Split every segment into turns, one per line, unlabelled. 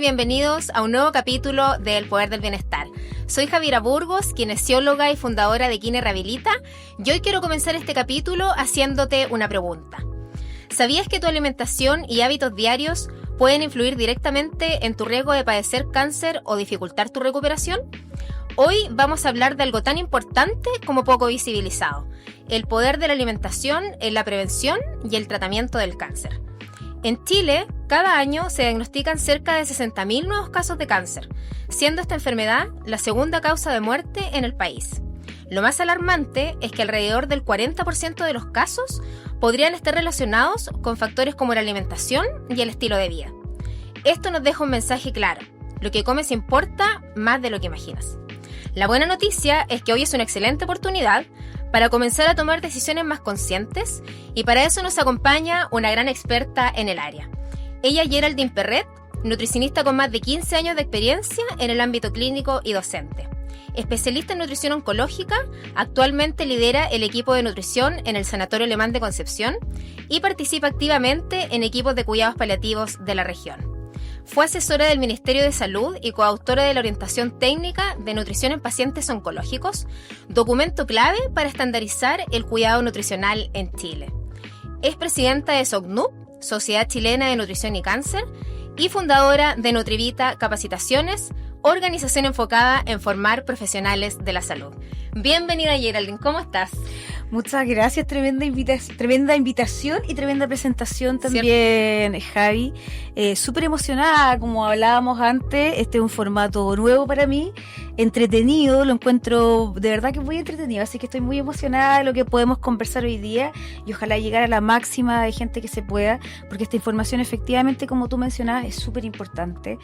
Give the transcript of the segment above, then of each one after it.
bienvenidos a un nuevo capítulo de El Poder del Bienestar. Soy Javiera Burgos, kinesióloga y fundadora de Kine Rehabilita, y hoy quiero comenzar este capítulo haciéndote una pregunta. ¿Sabías que tu alimentación y hábitos diarios pueden influir directamente en tu riesgo de padecer cáncer o dificultar tu recuperación? Hoy vamos a hablar de algo tan importante como poco visibilizado: el poder de la alimentación en la prevención y el tratamiento del cáncer. En Chile, cada año se diagnostican cerca de 60.000 nuevos casos de cáncer, siendo esta enfermedad la segunda causa de muerte en el país. Lo más alarmante es que alrededor del 40% de los casos podrían estar relacionados con factores como la alimentación y el estilo de vida. Esto nos deja un mensaje claro: lo que comes importa más de lo que imaginas. La buena noticia es que hoy es una excelente oportunidad para comenzar a tomar decisiones más conscientes, y para eso nos acompaña una gran experta en el área. Ella es Geraldine Perret, nutricionista con más de 15 años de experiencia en el ámbito clínico y docente. Especialista en nutrición oncológica, actualmente lidera el equipo de nutrición en el Sanatorio Alemán de Concepción y participa activamente en equipos de cuidados paliativos de la región. Fue asesora del Ministerio de Salud y coautora de la Orientación Técnica de Nutrición en Pacientes Oncológicos, documento clave para estandarizar el cuidado nutricional en Chile. Es presidenta de SOCNUC, Sociedad Chilena de Nutrición y Cáncer, y fundadora de Nutrivita Capacitaciones, organización enfocada en formar profesionales de la salud. Bienvenida, Geraldine, ¿cómo estás?
Muchas gracias, tremenda invitación y tremenda presentación también, ¿cierto? Javi. Súper emocionada, como hablábamos antes. Este es un formato nuevo para mí, entretenido, lo encuentro de verdad que muy entretenido, así que estoy muy emocionada de lo que podemos conversar hoy día y ojalá llegar a la máxima de gente que se pueda, porque esta información efectivamente, como tú mencionabas, es súper importante.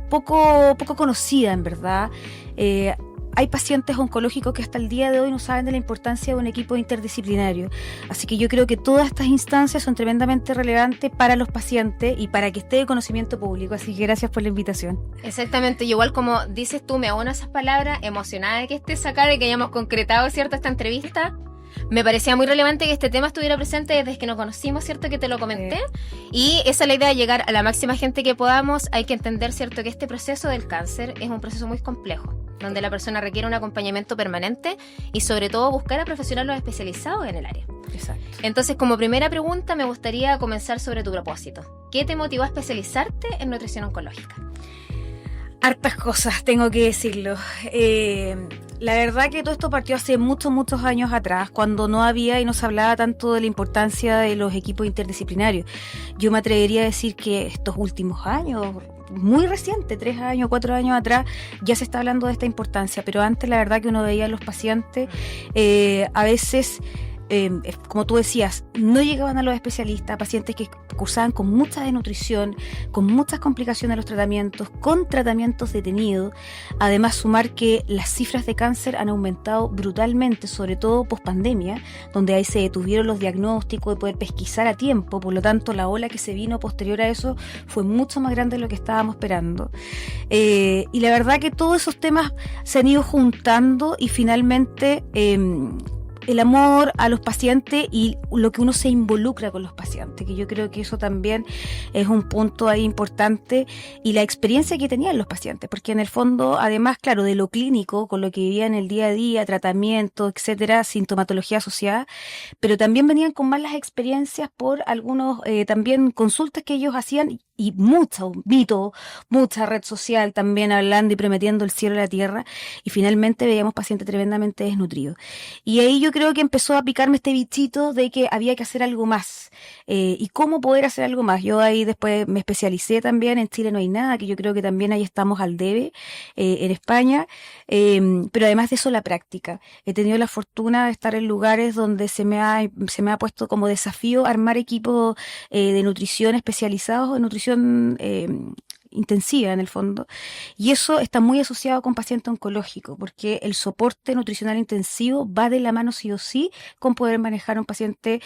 Poco conocida, en verdad. Hay pacientes oncológicos que hasta el día de hoy no saben de la importancia de un equipo interdisciplinario. Así que yo creo que todas estas instancias son tremendamente relevantes para los pacientes y para que esté de conocimiento público. Así que gracias por la invitación.
Exactamente, y igual como dices tú, me abono a esas palabras, emocionada de que estés acá, de que hayamos concretado, ¿cierto?, esta entrevista. Me parecía muy relevante que este tema estuviera presente desde que nos conocimos, ¿cierto?, que te lo comenté. Y esa es la idea, llegar a la máxima gente que podamos. Hay que entender, ¿cierto?, que este proceso del cáncer es un proceso muy complejo, donde la persona requiere un acompañamiento permanente y sobre todo buscar a profesionales especializados en el área.
Exacto.
Entonces, como primera pregunta, me gustaría comenzar sobre tu propósito. ¿Qué te motivó a especializarte en nutrición oncológica?
Hartas cosas, tengo que decirlo. La verdad que todo esto partió hace muchos años atrás, cuando no había y no se hablaba tanto de la importancia de los equipos interdisciplinarios. Yo me atrevería a decir que estos últimos años, muy reciente, 3 años, 4 años atrás, ya se está hablando de esta importancia, pero antes la verdad que uno veía a los pacientes a veces, como tú decías, no llegaban a los especialistas, pacientes que cursaban con mucha desnutrición, con muchas complicaciones de los tratamientos, con tratamientos detenidos. Además, sumar que las cifras de cáncer han aumentado brutalmente, sobre todo post-pandemia, donde ahí se detuvieron los diagnósticos de poder pesquisar a tiempo. Por lo tanto, la ola que se vino posterior a eso fue mucho más grande de lo que estábamos esperando. Y la verdad que todos esos temas se han ido juntando y finalmente el amor a los pacientes y lo que uno se involucra con los pacientes, que yo creo que eso también es un punto ahí importante, y la experiencia que tenían los pacientes, porque en el fondo, además, claro, de lo clínico, con lo que vivían el día a día, tratamiento, etcétera, sintomatología asociada, pero también venían con malas experiencias por algunos también consultas que ellos hacían, y mucho mito, mucha red social también hablando y prometiendo el cielo y la tierra, y finalmente veíamos pacientes tremendamente desnutridos. Y ahí yo creo que empezó a picarme este bichito de que había que hacer algo más. ¿Y cómo poder hacer algo más? Yo ahí después me especialicé también. En Chile no hay nada, que yo creo que también ahí estamos al debe, en España. Pero además de eso, la práctica. He tenido la fortuna de estar en lugares donde se me ha puesto como desafío armar equipos de nutrición especializados en nutrición intensiva en el fondo, y eso está muy asociado con paciente oncológico, porque el soporte nutricional intensivo va de la mano sí o sí con poder manejar a un paciente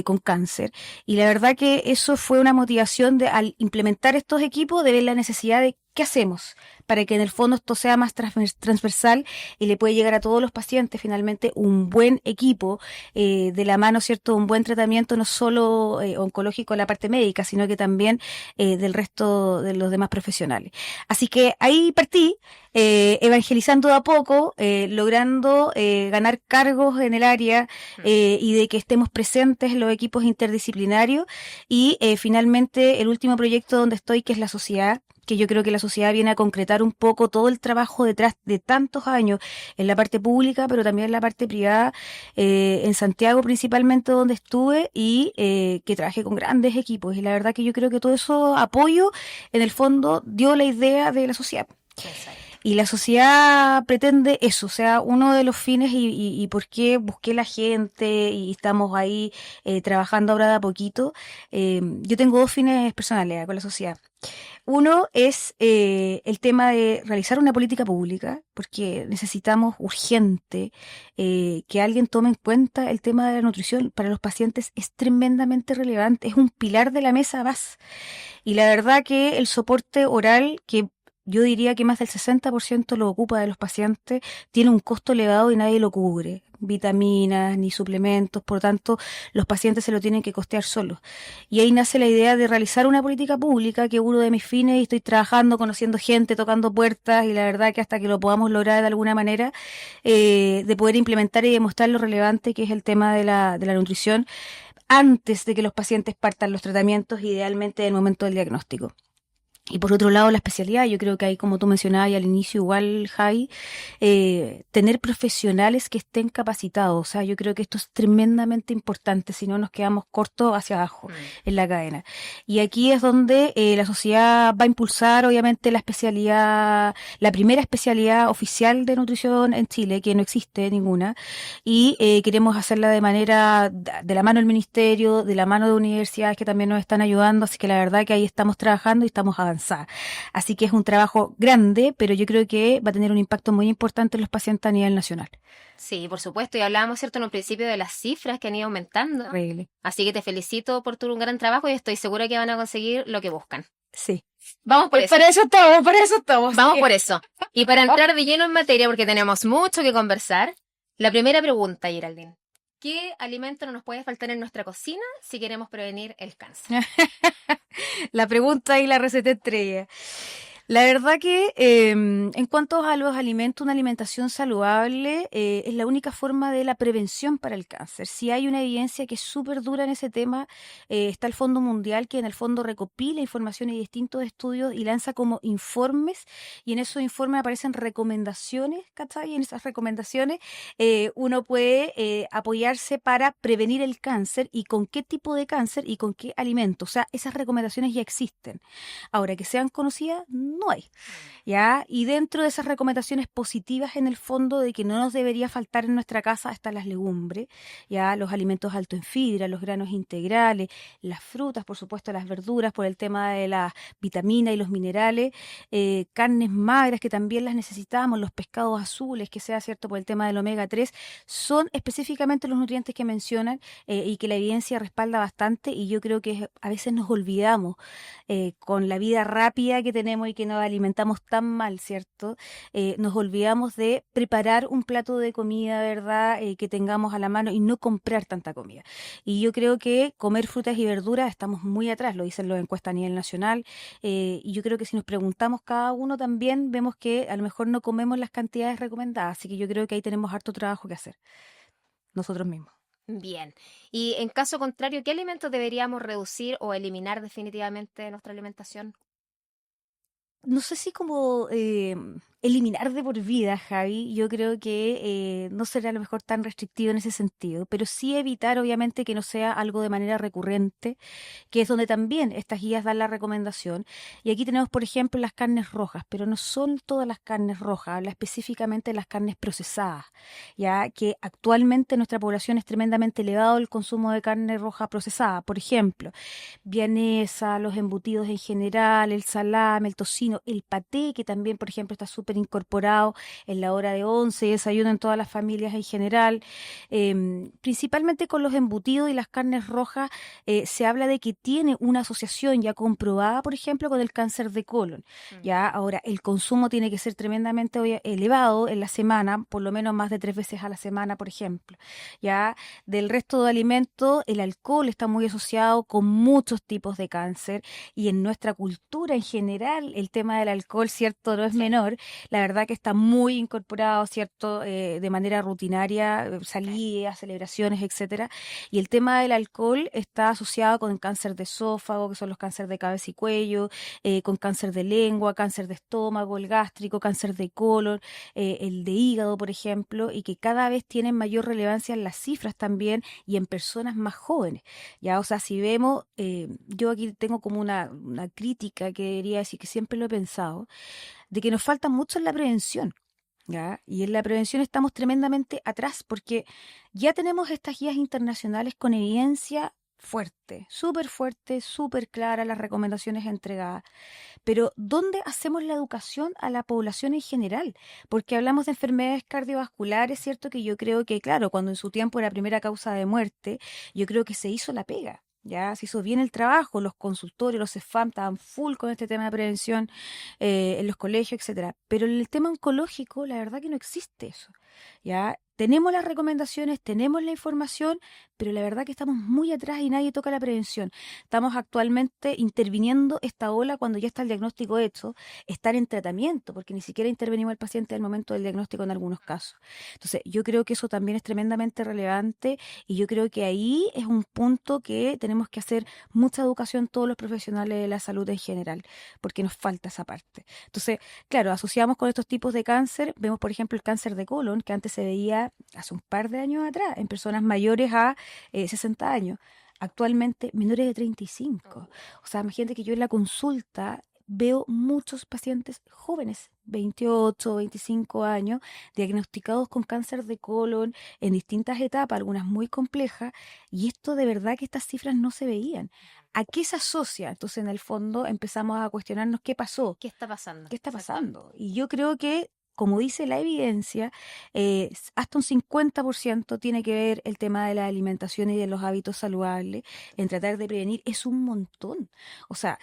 con cáncer. Y la verdad que eso fue una motivación de, al implementar estos equipos, de ver la necesidad de ¿qué hacemos para que en el fondo esto sea más transversal y le puede llegar a todos los pacientes finalmente un buen equipo de la mano, ¿cierto? Un buen tratamiento no solo oncológico en la parte médica, sino que también del resto de los demás profesionales. Así que ahí partí, evangelizando de a poco, logrando ganar cargos en el área y de que estemos presentes en los equipos interdisciplinarios y finalmente el último proyecto donde estoy, que es la sociedad, que yo creo que la sociedad viene a concretar un poco todo el trabajo detrás de tantos años en la parte pública, pero también en la parte privada, en Santiago principalmente donde estuve y que trabajé con grandes equipos. Y la verdad que yo creo que todo eso apoyo, en el fondo, dio la idea de la sociedad.
Exacto.
Y la sociedad pretende eso, o sea, uno de los fines y por qué busqué la gente y estamos ahí trabajando ahora de a poquito. Yo tengo dos fines personales con la sociedad. Uno es el tema de realizar una política pública, porque necesitamos urgente que alguien tome en cuenta el tema de la nutrición. Para los pacientes es tremendamente relevante, es un pilar de la mesa más. Y la verdad que el soporte oral, que yo diría que más del 60% lo ocupa de los pacientes, tiene un costo elevado y nadie lo cubre. Vitaminas ni suplementos, por lo tanto, los pacientes se lo tienen que costear solos. Y ahí nace la idea de realizar una política pública, que es uno de mis fines, y estoy trabajando, conociendo gente, tocando puertas, y la verdad que hasta que lo podamos lograr de alguna manera, de poder implementar y demostrar lo relevante que es el tema de la nutrición antes de que los pacientes partan los tratamientos, idealmente en el momento del diagnóstico. Y por otro lado, la especialidad, yo creo que ahí, como tú mencionabas y al inicio igual, Javi, tener profesionales que estén capacitados. O sea, yo creo que esto es tremendamente importante, si no nos quedamos cortos hacia abajo en la cadena. Y aquí es donde la sociedad va a impulsar, obviamente, la especialidad, la primera especialidad oficial de nutrición en Chile, que no existe ninguna, y queremos hacerla de manera, de la mano del ministerio, de la mano de universidades que también nos están ayudando, así que la verdad que ahí estamos trabajando y estamos avanzando. Así que es un trabajo grande, pero yo creo que va a tener un impacto muy importante en los pacientes a nivel nacional.
Sí, por supuesto, y hablábamos, ¿cierto?, en un principio de las cifras que han ido aumentando.
Increíble.
Así que te felicito por tu gran trabajo y estoy segura que van a conseguir lo que buscan.
Sí.
Vamos por eso.
Para eso estamos.
Vamos por eso. Y para entrar de lleno en materia, porque tenemos mucho que conversar, la primera pregunta, Geraldine. ¿Qué alimento no nos puede faltar en nuestra cocina si queremos prevenir el cáncer?
La pregunta y la receta estrella. La verdad que en cuanto a los alimentos, una alimentación saludable es la única forma de la prevención para el cáncer. Si hay una evidencia que es súper dura en ese tema, está el Fondo Mundial, que en el fondo recopila información y distintos estudios y lanza como informes, y en esos informes aparecen recomendaciones, ¿cachai? Y en esas recomendaciones uno puede apoyarse para prevenir el cáncer, y con qué tipo de cáncer y con qué alimento. O sea, esas recomendaciones ya existen. Ahora, que sean conocidas, no hay, ¿ya? Y dentro de esas recomendaciones positivas, en el fondo, de que no nos debería faltar en nuestra casa, están las legumbres, ¿ya? Los alimentos altos en fibra, los granos integrales, las frutas, por supuesto, las verduras, por el tema de las vitaminas y los minerales, carnes magras, que también las necesitamos, los pescados azules, que sea cierto, por el tema del omega 3, son específicamente los nutrientes que mencionan y que la evidencia respalda bastante, y yo creo que a veces nos olvidamos con la vida rápida que tenemos y que nos alimentamos tan mal, ¿cierto? Nos olvidamos de preparar un plato de comida, ¿verdad? Que tengamos a la mano y no comprar tanta comida. Y yo creo que comer frutas y verduras estamos muy atrás, lo dicen las encuestas a nivel nacional, y yo creo que si nos preguntamos cada uno también, vemos que a lo mejor no comemos las cantidades recomendadas, así que yo creo que ahí tenemos harto trabajo que hacer, nosotros mismos.
Bien. Y en caso contrario, ¿qué alimentos deberíamos reducir o eliminar definitivamente de nuestra alimentación?
No sé si como eliminar de por vida, Javi. Yo creo que no será a lo mejor tan restrictivo en ese sentido, pero sí evitar, obviamente, que no sea algo de manera recurrente, que es donde también estas guías dan la recomendación. Y aquí tenemos, por ejemplo, las carnes rojas, pero no son todas las carnes rojas, habla específicamente de las carnes procesadas, ya que actualmente en nuestra población es tremendamente elevado el consumo de carne roja procesada. Por ejemplo, vienesa, los embutidos en general, el salame, el tocino, el paté, que también, por ejemplo, está súper súper incorporado en la hora de once y desayuno en todas las familias en general. Principalmente con los embutidos y las carnes rojas, se habla de que tiene una asociación ya comprobada, por ejemplo, con el cáncer de colon. Ya, ahora, el consumo tiene que ser tremendamente elevado en la semana, por lo menos más de 3 veces a la semana, por ejemplo. Ya, del resto de alimentos, el alcohol está muy asociado con muchos tipos de cáncer y en nuestra cultura en general el tema del alcohol, ¿cierto? No es menor. La verdad que está muy incorporado, ¿cierto? De manera rutinaria, salidas, celebraciones, etcétera. Y el tema del alcohol está asociado con el cáncer de esófago, que son los cánceres de cabeza y cuello, con cáncer de lengua, cáncer de estómago, el gástrico, cáncer de colon, el de hígado, por ejemplo, y que cada vez tienen mayor relevancia en las cifras también y en personas más jóvenes. Ya, o sea, si vemos, yo aquí tengo como una crítica que diría decir que siempre lo he pensado, de que nos falta mucho en la prevención. ¿Ya? Y en la prevención estamos tremendamente atrás porque ya tenemos estas guías internacionales con evidencia fuerte, súper clara, las recomendaciones entregadas. Pero ¿dónde hacemos la educación a la población en general? Porque hablamos de enfermedades cardiovasculares, ¿cierto? Que yo creo que, claro, cuando en su tiempo era primera causa de muerte, yo creo que se hizo la pega. Ya se hizo bien el trabajo, los consultorios, los CEFAM estaban full con este tema de prevención en los colegios, etcétera. Pero en el tema oncológico, la verdad que no existe eso. Ya tenemos las recomendaciones, tenemos la información, pero la verdad que estamos muy atrás y nadie toca la prevención. Estamos actualmente interviniendo esta ola cuando ya está el diagnóstico hecho, estar en tratamiento, porque ni siquiera intervenimos al paciente al momento del diagnóstico en algunos casos. Entonces, yo creo que eso también es tremendamente relevante y yo creo que ahí es un punto que tenemos que hacer mucha educación todos los profesionales de la salud en general, porque nos falta esa parte. Entonces, claro, asociamos con estos tipos de cáncer, vemos por ejemplo el cáncer de colon, que antes se veía hace un par de años atrás en personas mayores a 60 años, actualmente menores de 35. O sea, imagínate que yo en la consulta veo muchos pacientes jóvenes, 28, 25 años, diagnosticados con cáncer de colon en distintas etapas, algunas muy complejas, y esto de verdad que estas cifras no se veían. ¿A qué se asocia? Entonces, en el fondo, empezamos a cuestionarnos qué pasó,
¿Qué está pasando?
qué está pasando. Y yo creo que, como dice la evidencia, hasta un 50% tiene que ver el tema de la alimentación y de los hábitos saludables en tratar de prevenir. Es un montón. O sea,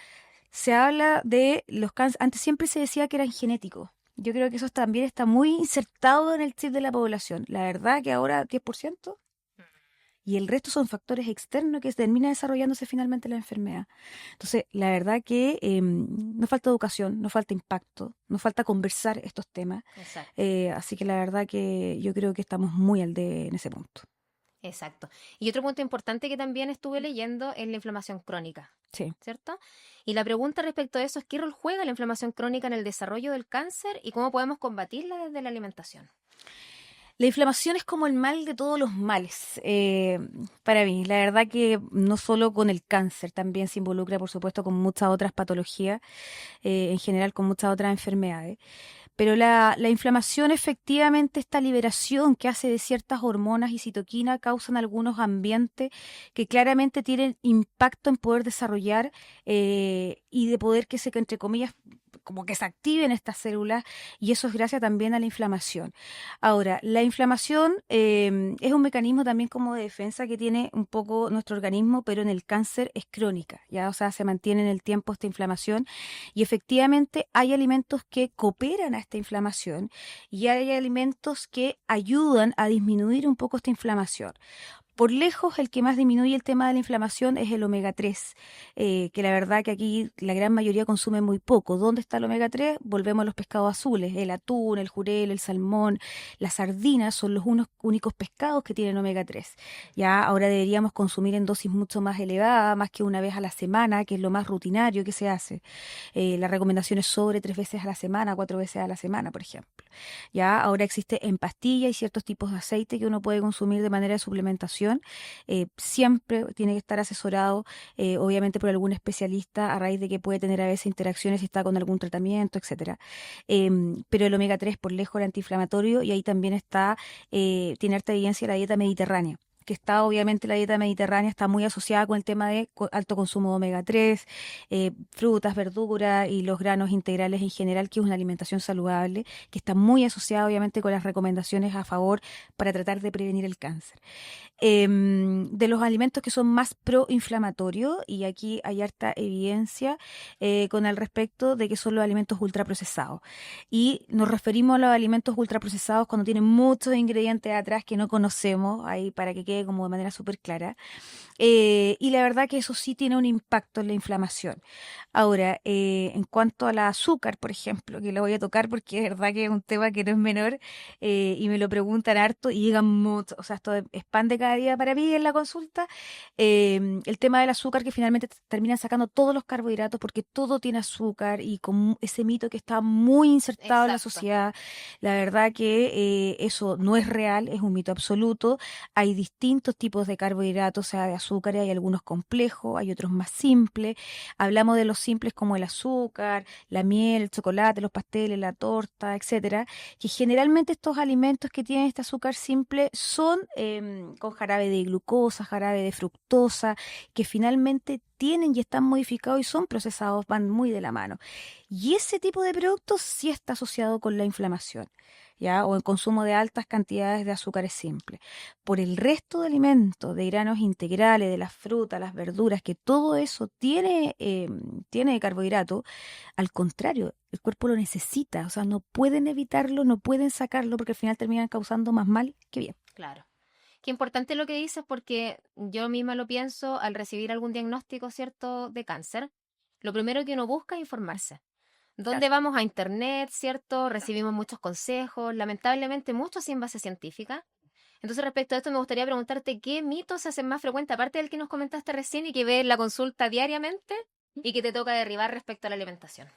se habla de los cánceres, antes siempre se decía que eran genéticos. Yo creo que eso también está muy insertado en el chip de la población. La verdad que ahora 10% y el resto son factores externos que termina desarrollándose finalmente la enfermedad. Entonces, la verdad que nos falta educación, nos falta impacto, nos falta conversar estos temas.
Exacto.
Así que la verdad que yo creo que estamos muy al de en ese punto.
Exacto. Y otro punto importante que también estuve leyendo es la inflamación crónica,
Sí.
¿cierto? Y la pregunta respecto a eso es, ¿qué rol juega la inflamación crónica en el desarrollo del cáncer y cómo podemos combatirla desde la alimentación?
La inflamación es como el mal de todos los males, para mí. La verdad que no solo con el cáncer, también se involucra, por supuesto, con muchas otras patologías, en general con muchas otras enfermedades. Pero la inflamación, efectivamente, esta liberación que hace de ciertas hormonas y citoquinas causan algunos ambientes que claramente tienen impacto en poder desarrollar y de poder que se, entre comillas, como que se activen estas células y eso es gracias también a la inflamación. Ahora, la inflamación es un mecanismo también como de defensa que tiene un poco nuestro organismo, pero en el cáncer es crónica, ¿ya? O sea, se mantiene en el tiempo esta inflamación y efectivamente hay alimentos que cooperan a esta inflamación y hay alimentos que ayudan a disminuir un poco esta inflamación. Por lejos, el que más disminuye el tema de la inflamación es el omega 3, que la verdad que aquí la gran mayoría consume muy poco. ¿Dónde está el omega 3? Volvemos a los pescados azules, el atún, el jurel, el salmón, las sardinas son los únicos pescados que tienen omega 3. Ya ahora deberíamos consumir en dosis mucho más elevadas, más que una vez a la semana, que es lo más rutinario que se hace. La recomendación es sobre 3 veces a la semana, 4 veces a la semana, por ejemplo. Ya ahora existe en pastilla y ciertos tipos de aceite que uno puede consumir de manera de suplementación. Siempre tiene que estar asesorado, obviamente, por algún especialista a raíz de que puede tener a veces interacciones si está con algún tratamiento, etcétera. Pero el omega 3 por lejos el antiinflamatorio y ahí también está, tiene harta evidencia la dieta mediterránea. que está obviamente la dieta mediterránea, está muy asociada con el tema de alto consumo de omega 3, frutas, verduras y los granos integrales en general, que es una alimentación saludable, que está muy asociada obviamente con las recomendaciones a favor para tratar de prevenir el cáncer. De los alimentos que son más proinflamatorios, y aquí hay harta evidencia con el respecto de que son los alimentos ultraprocesados. Y nos referimos a los alimentos ultraprocesados cuando tienen muchos ingredientes atrás que no conocemos, ahí para que quede como de manera súper clara. Y la verdad que eso sí tiene un impacto en la inflamación. Ahora, en cuanto al azúcar, por ejemplo, que lo voy a tocar porque es verdad que es un tema que no es menor, y me lo preguntan harto y llegan mucho, o sea, esto es pan de cada día para mí en la consulta. El tema del azúcar, que finalmente terminan sacando todos los carbohidratos porque todo tiene azúcar, y con ese mito que está muy insertado en la
Exacto.
sociedad, la verdad que eso no es real, es un mito absoluto. Hay distintos tipos de carbohidratos, o sea, de azúcares, hay algunos complejos, hay otros más simples. Hablamos de los simples como el azúcar, la miel, el chocolate, los pasteles, la torta, etcétera, que generalmente estos alimentos que tienen este azúcar simple son con jarabe de glucosa, jarabe de fructosa, que finalmente tienen y están modificados y son procesados, van muy de la mano. Y ese tipo de productos sí está asociado con la inflamación, ¿ya? O el consumo de altas cantidades de azúcares simples. Por el resto de alimentos, de granos integrales, de las frutas, las verduras, que todo eso tiene carbohidrato, al contrario, el cuerpo lo necesita, o sea, no pueden evitarlo, no pueden sacarlo, porque al final terminan causando más mal que bien.
Claro. Qué importante lo que dices, porque yo misma lo pienso al recibir algún diagnóstico, ¿cierto?, de cáncer. Lo primero que uno busca es informarse.
Claro.
¿Dónde vamos a internet, cierto? Recibimos muchos consejos, lamentablemente muchos sin base científica. Entonces, respecto a esto, me gustaría preguntarte qué mitos se hacen más frecuentes, aparte del que nos comentaste recién y que ves en la consulta diariamente y que te toca derribar respecto a la alimentación.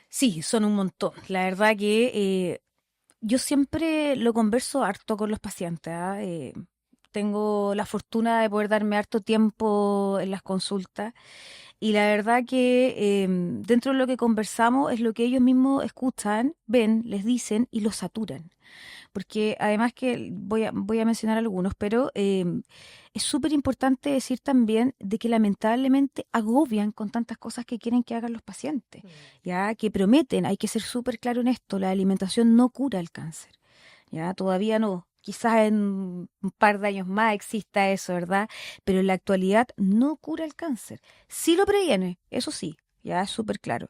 Sí, son un montón. La verdad que yo siempre lo converso harto con los pacientes, ¿ah? Tengo la fortuna de poder darme harto tiempo en las consultas, y la verdad que dentro de lo que conversamos es lo que ellos mismos escuchan, ven, les dicen y los saturan. Porque además que voy a mencionar algunos, pero es súper importante decir también de que lamentablemente agobian con tantas cosas que quieren que hagan los pacientes, ya que prometen. Hay que ser súper claro en esto: la alimentación no cura el cáncer, ya todavía no. Quizás en un par de años más exista eso, ¿verdad? Pero en la actualidad no cura el cáncer. Sí lo previene, eso sí, ya es súper claro.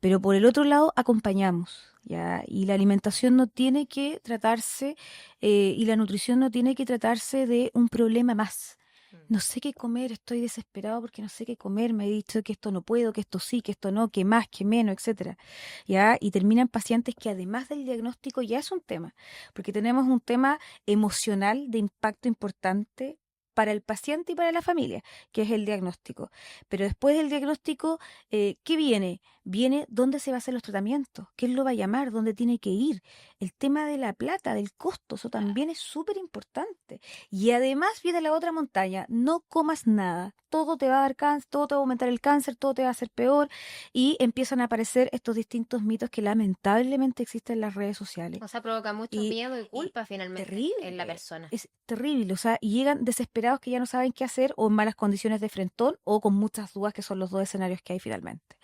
Pero por el otro lado, acompañamos, ¿ya? Y la alimentación no tiene que tratarse, y la nutrición no tiene que tratarse de un problema más. No sé qué comer, estoy desesperado porque no sé qué comer, me he dicho que esto no puedo, que esto sí, que esto no, que más, que menos, etcétera. ¿Ya? Y terminan pacientes que además del diagnóstico ya es un tema, porque tenemos un tema emocional de impacto importante para el paciente y para la familia, que es el diagnóstico. Pero después del diagnóstico, ¿qué viene? Viene dónde se va a hacer los tratamientos, quién lo va a llamar, dónde tiene que ir. El tema de la plata, del costo, eso también es súper importante. Y además viene la otra montaña: no comas nada, todo te va a dar cáncer, todo te va a aumentar el cáncer, todo te va a hacer peor, y empiezan a aparecer estos distintos mitos que lamentablemente existen en las redes sociales.
O sea, provoca mucho
Y,
miedo y
y
culpa finalmente en la
terrible,
persona.
es terrible, o sea, y llegan desesperados que ya no saben qué hacer, o en malas condiciones de frentón, o con muchas dudas, que son los dos escenarios que hay finalmente.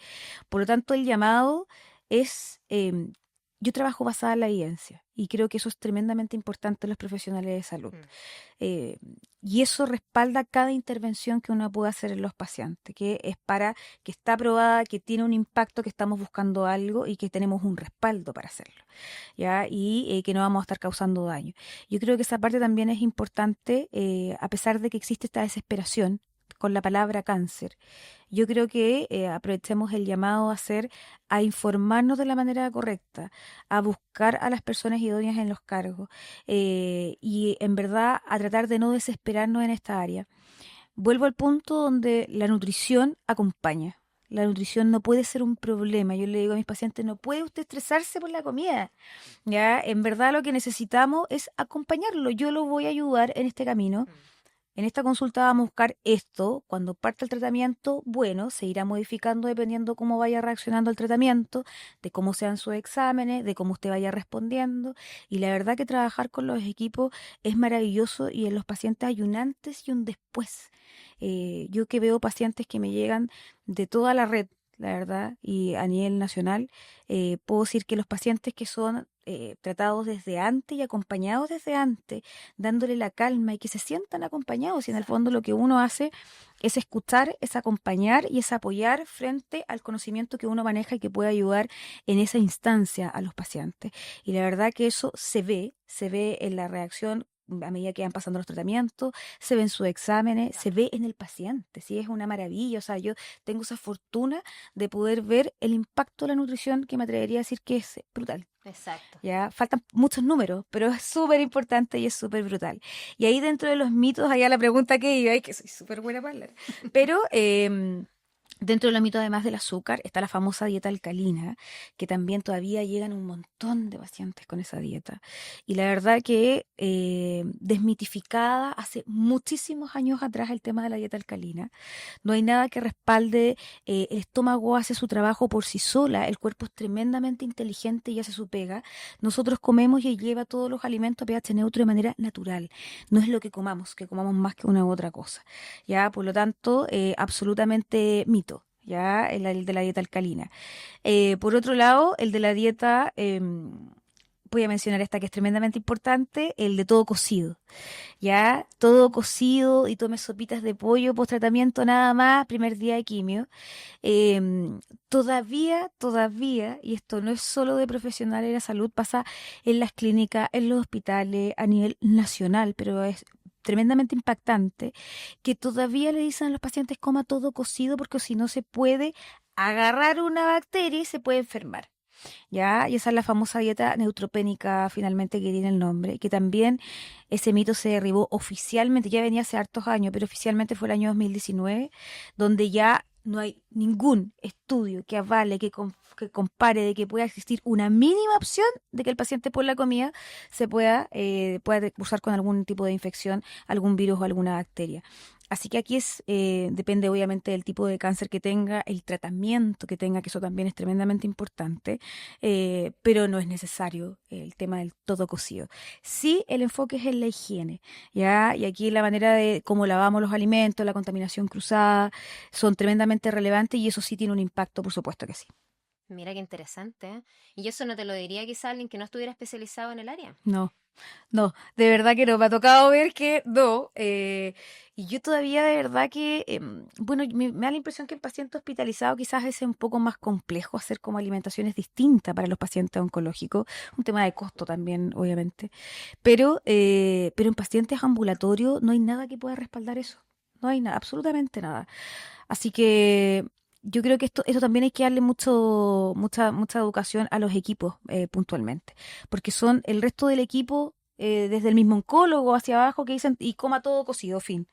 Por lo tanto, el llamado es, yo trabajo basada en la evidencia, y creo que eso es tremendamente importante en los profesionales de salud.
Mm.
Eh, y eso respalda cada intervención que uno puede hacer en los pacientes, que es para, que está aprobada, que tiene un impacto, que estamos buscando algo y que tenemos un respaldo para hacerlo, ¿ya? Y que no vamos a estar causando daño. Yo creo que esa parte también es importante, a pesar de que existe esta desesperación con la palabra cáncer. Yo creo que aprovechemos el llamado a informarnos de la manera correcta, a buscar a las personas idóneas en los cargos, y en verdad a tratar de no desesperarnos en esta área. Vuelvo al punto donde la nutrición acompaña. La nutrición no puede ser un problema. Yo le digo a mis pacientes: no puede usted estresarse por la comida. Ya, en verdad lo que necesitamos es acompañarlo. Yo lo voy a ayudar en este camino, En esta consulta vamos a buscar esto. Cuando parte el tratamiento, bueno, se irá modificando dependiendo cómo vaya reaccionando el tratamiento, de cómo sean sus exámenes, de cómo usted vaya respondiendo. Y la verdad que trabajar con los equipos es maravilloso y en los pacientes hay un antes y un después. Yo que veo pacientes que me llegan de toda la red, la verdad, y a nivel nacional, puedo decir que los pacientes que son tratados desde antes y acompañados desde antes, dándole la calma y que se sientan acompañados. Y en el fondo lo que uno hace es escuchar, es acompañar y es apoyar frente al conocimiento que uno maneja y que puede ayudar en esa instancia a los pacientes. Y la verdad que eso se ve en la reacción a medida que van pasando los tratamientos, se ve en sus exámenes, se ve en el paciente, sí, es una maravilla. O sea, yo tengo esa fortuna de poder ver el impacto de la nutrición que me atrevería a decir que es brutal.
Exacto.
Ya faltan muchos números, pero es súper importante y es súper brutal. Y ahí dentro de los mitos, allá la pregunta que iba, y que soy súper buena para hablar, pero dentro de los mitos, además del azúcar, está la famosa dieta alcalina, que también todavía llegan un montón de pacientes con esa dieta. Y la verdad que desmitificada hace muchísimos años atrás el tema de la dieta alcalina. No hay nada que respalde, el estómago hace su trabajo por sí sola, el cuerpo es tremendamente inteligente y hace su pega. Nosotros comemos y lleva todos los alimentos a pH neutro de manera natural. No es lo que comamos más que una u otra cosa. Ya, por lo tanto, absolutamente mito. Ya, el de la dieta alcalina. Por otro lado, el de la dieta, voy a mencionar esta que es tremendamente importante, el de todo cocido. Ya, todo cocido y tome sopitas de pollo post tratamiento nada más, primer día de quimio. Todavía, y esto no es solo de profesionales de la salud, pasa en las clínicas, en los hospitales, a nivel nacional, pero es tremendamente impactante, que todavía le dicen a los pacientes coma todo cocido porque si no se puede agarrar una bacteria y se puede enfermar. ¿Ya? Y esa es la famosa dieta neutropénica finalmente que tiene el nombre, que también ese mito se derribó oficialmente, ya venía hace hartos años, pero oficialmente fue el año 2019, donde ya no hay ningún estudio que avale, que compare de que pueda existir una mínima opción de que el paciente por la comida se pueda cursar con algún tipo de infección, algún virus o alguna bacteria. Así que aquí depende obviamente del tipo de cáncer que tenga, el tratamiento que tenga, que eso también es tremendamente importante, pero no es necesario el tema del todo cocido. Sí, el enfoque es en la higiene, ¿ya? Y aquí la manera de cómo lavamos los alimentos, la contaminación cruzada, son tremendamente relevantes y eso sí tiene un impacto, por supuesto que sí.
Mira qué interesante, ¿eh? Y eso no te lo diría quizá alguien que no estuviera especializado en el área.
No. No, de verdad que no, me ha tocado ver que no. Y yo todavía de verdad que, bueno, me da la impresión que el paciente hospitalizado quizás es un poco más complejo hacer como alimentaciones distintas para los pacientes oncológicos, un tema de costo también, obviamente. Pero en pacientes ambulatorios no hay nada que pueda respaldar eso. No hay nada, absolutamente nada. Así que yo creo que esto también hay que darle mucha educación a los equipos puntualmente, porque son el resto del equipo, desde el mismo oncólogo hacia abajo, que dicen y coma todo cocido, fin.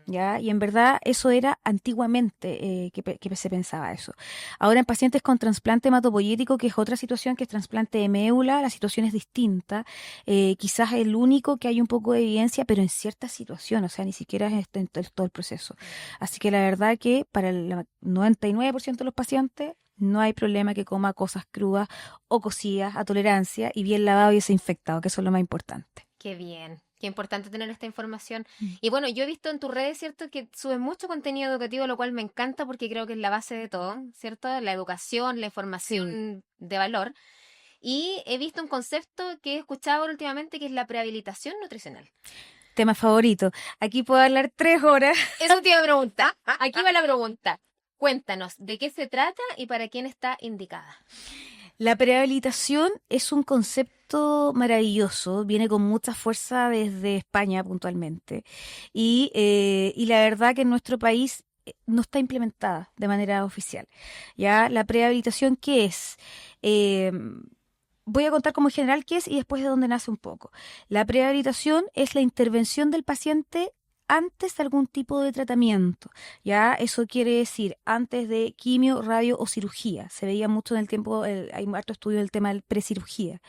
¿Ya? Y en verdad eso era antiguamente que se pensaba eso. Ahora en pacientes con trasplante hematopoyético, que es otra situación, que es trasplante de médula, la situación es distinta. Quizás el único que hay un poco de evidencia, pero en ciertas situaciones, o sea, ni siquiera es en todo el proceso. Así que la verdad que para el 99% de los pacientes no hay problema que coma cosas crudas o cocidas a tolerancia y bien lavado y desinfectado, que eso es lo más importante.
Qué bien. Qué importante tener esta información. Y bueno, yo he visto en tus redes, ¿cierto?, que subes mucho contenido educativo, lo cual me encanta porque creo que es la base de todo, ¿cierto? La educación, la información de valor. Y he visto un concepto que he escuchado últimamente que es la prehabilitación nutricional.
Tema favorito. Aquí puedo hablar 3 horas.
Eso te iba a preguntar. Aquí va la pregunta. Cuéntanos, ¿de qué se trata y para quién está indicada?
La prehabilitación es un concepto maravilloso, viene con mucha fuerza desde España puntualmente y la verdad que en nuestro país no está implementada de manera oficial. ¿Ya? La prehabilitación, ¿qué es? Voy a contar como general qué es y después de dónde nace un poco. La prehabilitación es la intervención del paciente antes de algún tipo de tratamiento. Ya, eso quiere decir antes de quimio, radio o cirugía. Se veía mucho en el tiempo, hay harto estudio del tema del precirugía.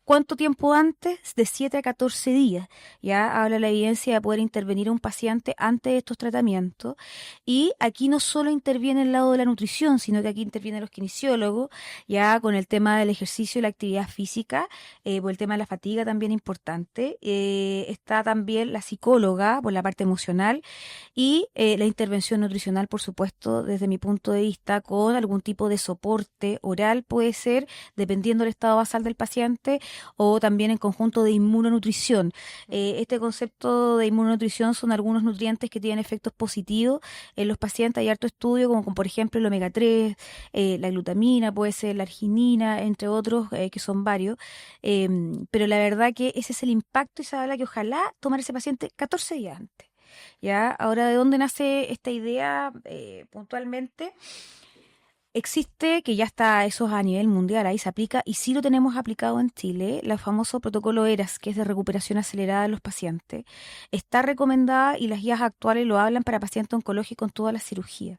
¿Cuánto tiempo antes? De 7 a 14 días. Ya habla la evidencia de poder intervenir a un paciente antes de estos tratamientos. Y aquí no solo interviene el lado de la nutrición, sino que aquí intervienen los kinesiólogos, ya con el tema del ejercicio y la actividad física, por el tema de la fatiga también importante. Está también la psicóloga por la parte emocional y la intervención nutricional, por supuesto, desde mi punto de vista, con algún tipo de soporte oral, puede ser, dependiendo del estado basal del paciente, o también en conjunto de inmunonutrición. Este concepto de inmunonutrición son algunos nutrientes que tienen efectos positivos en los pacientes. Hay harto estudio, como por ejemplo el omega 3, la glutamina, puede ser la arginina, entre otros, que son varios. Pero la verdad que ese es el impacto y se habla que ojalá tomar ese paciente 14 días antes. ¿Ya? Ahora, ¿de dónde nace esta idea puntualmente? Existe, que ya está eso a nivel mundial, ahí se aplica, y sí lo tenemos aplicado en Chile, el famoso protocolo ERAS, que es de recuperación acelerada de los pacientes. Está recomendada y las guías actuales lo hablan para pacientes oncológicos en todas las cirugías.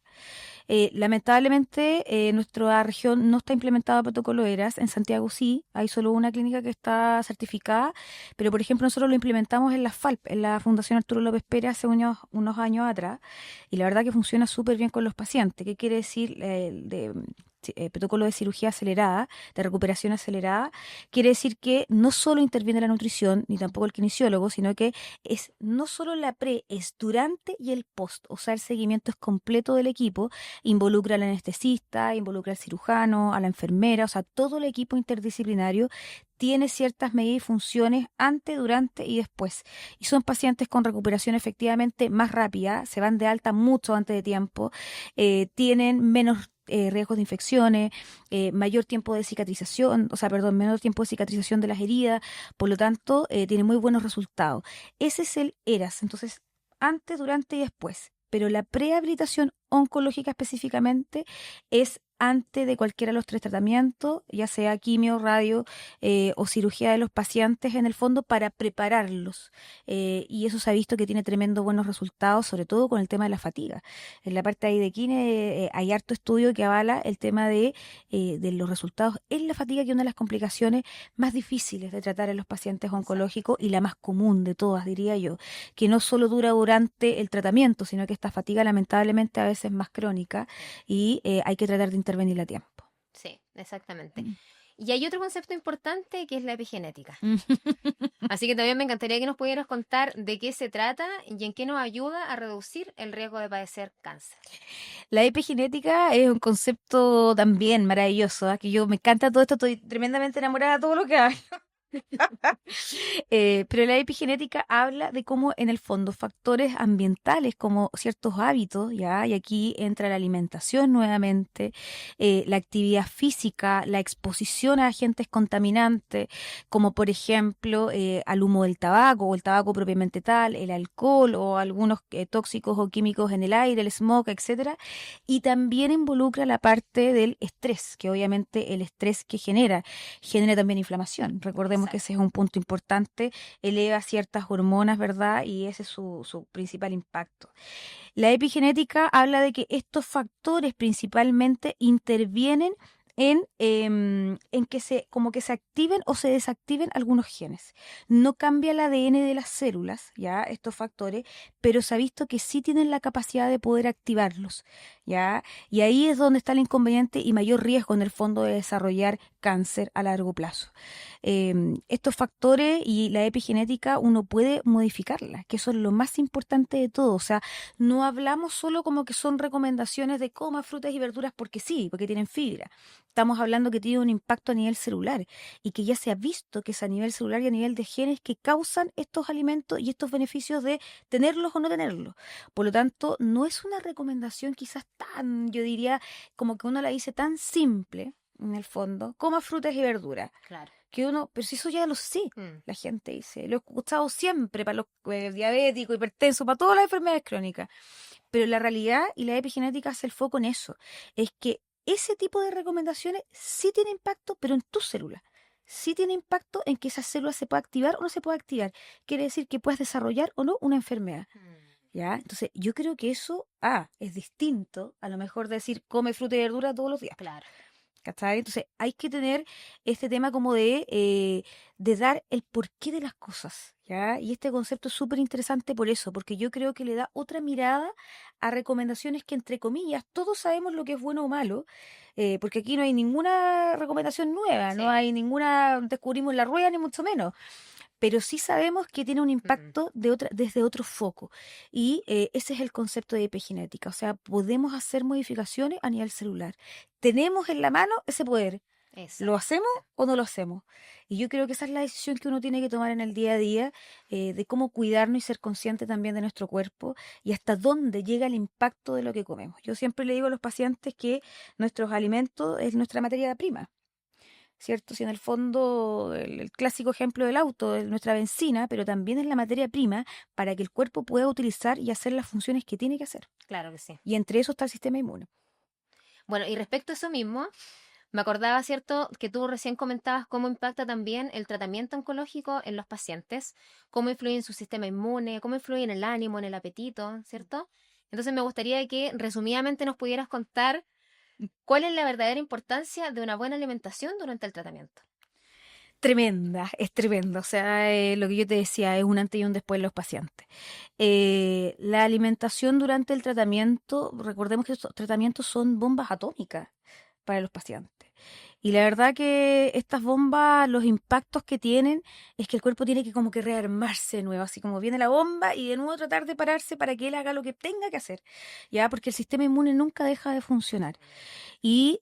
Lamentablemente, en nuestra región no está implementado el protocolo ERAS, en Santiago sí, hay solo una clínica que está certificada, pero por ejemplo nosotros lo implementamos en la FALP, en la Fundación Arturo López Pérez, hace unos años atrás, y la verdad que funciona súper bien con los pacientes. ¿Qué quiere decir protocolo de cirugía acelerada, de recuperación acelerada? Quiere decir que no solo interviene la nutrición, ni tampoco el kinesiólogo, sino que es no solo la pre, es durante y el post. O sea, el seguimiento es completo del equipo, involucra al anestesista, involucra al cirujano, a la enfermera, o sea, todo el equipo interdisciplinario tiene ciertas medidas y funciones antes, durante y después. Y son pacientes con recuperación efectivamente más rápida, se van de alta mucho antes de tiempo, tienen menos riesgos de infecciones, mayor tiempo de cicatrización, o sea, perdón, menor tiempo de cicatrización de las heridas, por lo tanto, tiene muy buenos resultados. Ese es el ERAS, entonces, antes, durante y después. Pero la prehabilitación oncológica específicamente es antes de cualquiera de los 3 tratamientos, ya sea quimio, radio o cirugía de los pacientes, en el fondo, para prepararlos. Y eso se ha visto que tiene tremendo buenos resultados, sobre todo con el tema de la fatiga. En la parte ahí de kine hay harto estudio que avala el tema de los resultados en la fatiga, que es una de las complicaciones más difíciles de tratar en los pacientes oncológicos y la más común de todas, diría yo, que no solo dura durante el tratamiento, sino que esta fatiga lamentablemente a veces es más crónica y hay que tratar de intervenir a tiempo.
Sí, exactamente.
Mm.
Y hay otro concepto importante que es la epigenética.
Mm.
Así que también me encantaría que nos pudieras contar de qué se trata y en qué nos ayuda a reducir el riesgo de padecer cáncer.
La epigenética es un concepto también maravilloso, que yo me encanta todo esto, estoy tremendamente enamorada de todo lo que hablo. Pero la epigenética habla de cómo, en el fondo, factores ambientales como ciertos hábitos, ¿ya? Y aquí entra la alimentación nuevamente, la actividad física, la exposición a agentes contaminantes, como por ejemplo al humo del tabaco o el tabaco propiamente tal, el alcohol o algunos tóxicos o químicos en el aire, el smog, etcétera. Y también involucra la parte del estrés, que obviamente el estrés que genera también inflamación. Recordemos que ese es un punto importante, eleva ciertas hormonas, ¿verdad? Y ese es su principal impacto. La epigenética habla de que estos factores principalmente intervienen en que como que se activen o se desactiven algunos genes. No cambia el ADN de las células, ya, estos factores, pero se ha visto que sí tienen la capacidad de poder activarlos, ya, y ahí es donde está el inconveniente y mayor riesgo en el fondo de desarrollar cáncer a largo plazo. Estos factores y la epigenética uno puede modificarlas, que eso es lo más importante de todo. O sea, no hablamos solo como que son recomendaciones de coma frutas y verduras porque sí, porque tienen fibra. Estamos hablando que tiene un impacto a nivel celular y que ya se ha visto que es a nivel celular y a nivel de genes que causan estos alimentos y estos beneficios de tenerlos o no tenerlos. Por lo tanto, no es una recomendación quizás tan, yo diría, como que uno la dice tan simple, en el fondo, coma frutas y verduras.
Claro.
Que uno, pero si eso ya lo sé, la gente dice, lo he escuchado siempre para los diabéticos, hipertensos, para todas las enfermedades crónicas. Pero la realidad y la epigenética hace el foco en eso, es que ese tipo de recomendaciones sí tiene impacto, pero en tus células. Sí tiene impacto en que esa célula se pueda activar o no se pueda activar. Quiere decir que puedes desarrollar o no una enfermedad. ¿Ya? Entonces, yo creo que eso, es distinto a lo mejor de decir come fruta y verdura todos los días.
Claro.
¿Cachai? Entonces hay que tener este tema como de dar el porqué de las cosas, ¿ya? Y este concepto es súper interesante por eso, porque yo creo que le da otra mirada a recomendaciones que, entre comillas, todos sabemos lo que es bueno o malo, porque aquí no hay ninguna recomendación nueva, no
Sí.
hay ninguna, descubrimos la rueda, ni mucho menos, pero sí sabemos que tiene un
Mm.
impacto desde otro foco. Y ese es el concepto de epigenética. O sea, podemos hacer modificaciones a nivel celular. Tenemos en la mano ese poder. ¿Lo hacemos
Exactamente.
o no lo hacemos? Y yo creo que esa es la decisión que uno tiene que tomar en el día a día, de cómo cuidarnos y ser consciente también de nuestro cuerpo y hasta dónde llega el impacto de lo que comemos. Yo siempre le digo a los pacientes que nuestros alimentos es nuestra materia prima. ¿Cierto? Si en el fondo el clásico ejemplo del auto es nuestra benzina, pero también es la materia prima para que el cuerpo pueda utilizar y hacer las funciones que tiene que hacer.
Claro que sí.
Y entre eso está el sistema inmune.
Bueno, y respecto a eso mismo, me acordaba, ¿cierto?, que tú recién comentabas cómo impacta también el tratamiento oncológico en los pacientes, cómo influye en su sistema inmune, cómo influye en el ánimo, en el apetito, ¿cierto? Entonces me gustaría que resumidamente nos pudieras contar cuál es la verdadera importancia de una buena alimentación durante el tratamiento.
Tremenda, es tremenda. O sea, lo que yo te decía es un antes y un después en los pacientes. La alimentación durante el tratamiento, recordemos que estos tratamientos son bombas atómicas para los pacientes. Y la verdad que estas bombas, los impactos que tienen, es que el cuerpo tiene que como que rearmarse de nuevo, así como viene la bomba y de nuevo tratar de pararse para que él haga lo que tenga que hacer, ¿ya? Porque el sistema inmune nunca deja de funcionar. Y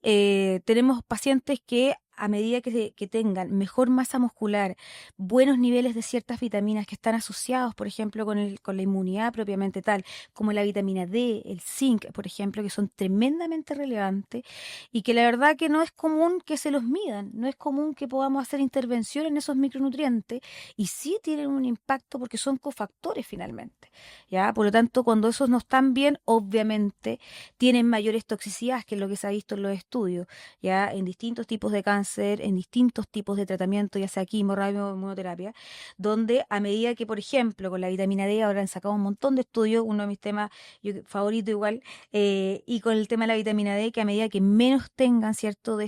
tenemos pacientes que a medida que tengan mejor masa muscular, buenos niveles de ciertas vitaminas que están asociados, por ejemplo, con la inmunidad propiamente tal, como la vitamina D, el zinc, por ejemplo, que son tremendamente relevantes y que la verdad que no es común que se los midan, no es común que podamos hacer intervención en esos micronutrientes y sí tienen un impacto porque son cofactores finalmente, ¿ya? Por lo tanto, cuando esos no están bien, obviamente tienen mayores toxicidades, que es lo que se ha visto en los estudios, ya en distintos tipos de cáncer, en distintos tipos de tratamiento, ya sea quimio, radio, inmunoterapia, donde a medida que, por ejemplo, con la vitamina D, ahora han sacado un montón de estudios, uno de mis temas favorito igual, y con el tema de la vitamina D, que a medida que menos tengan, ¿cierto?, de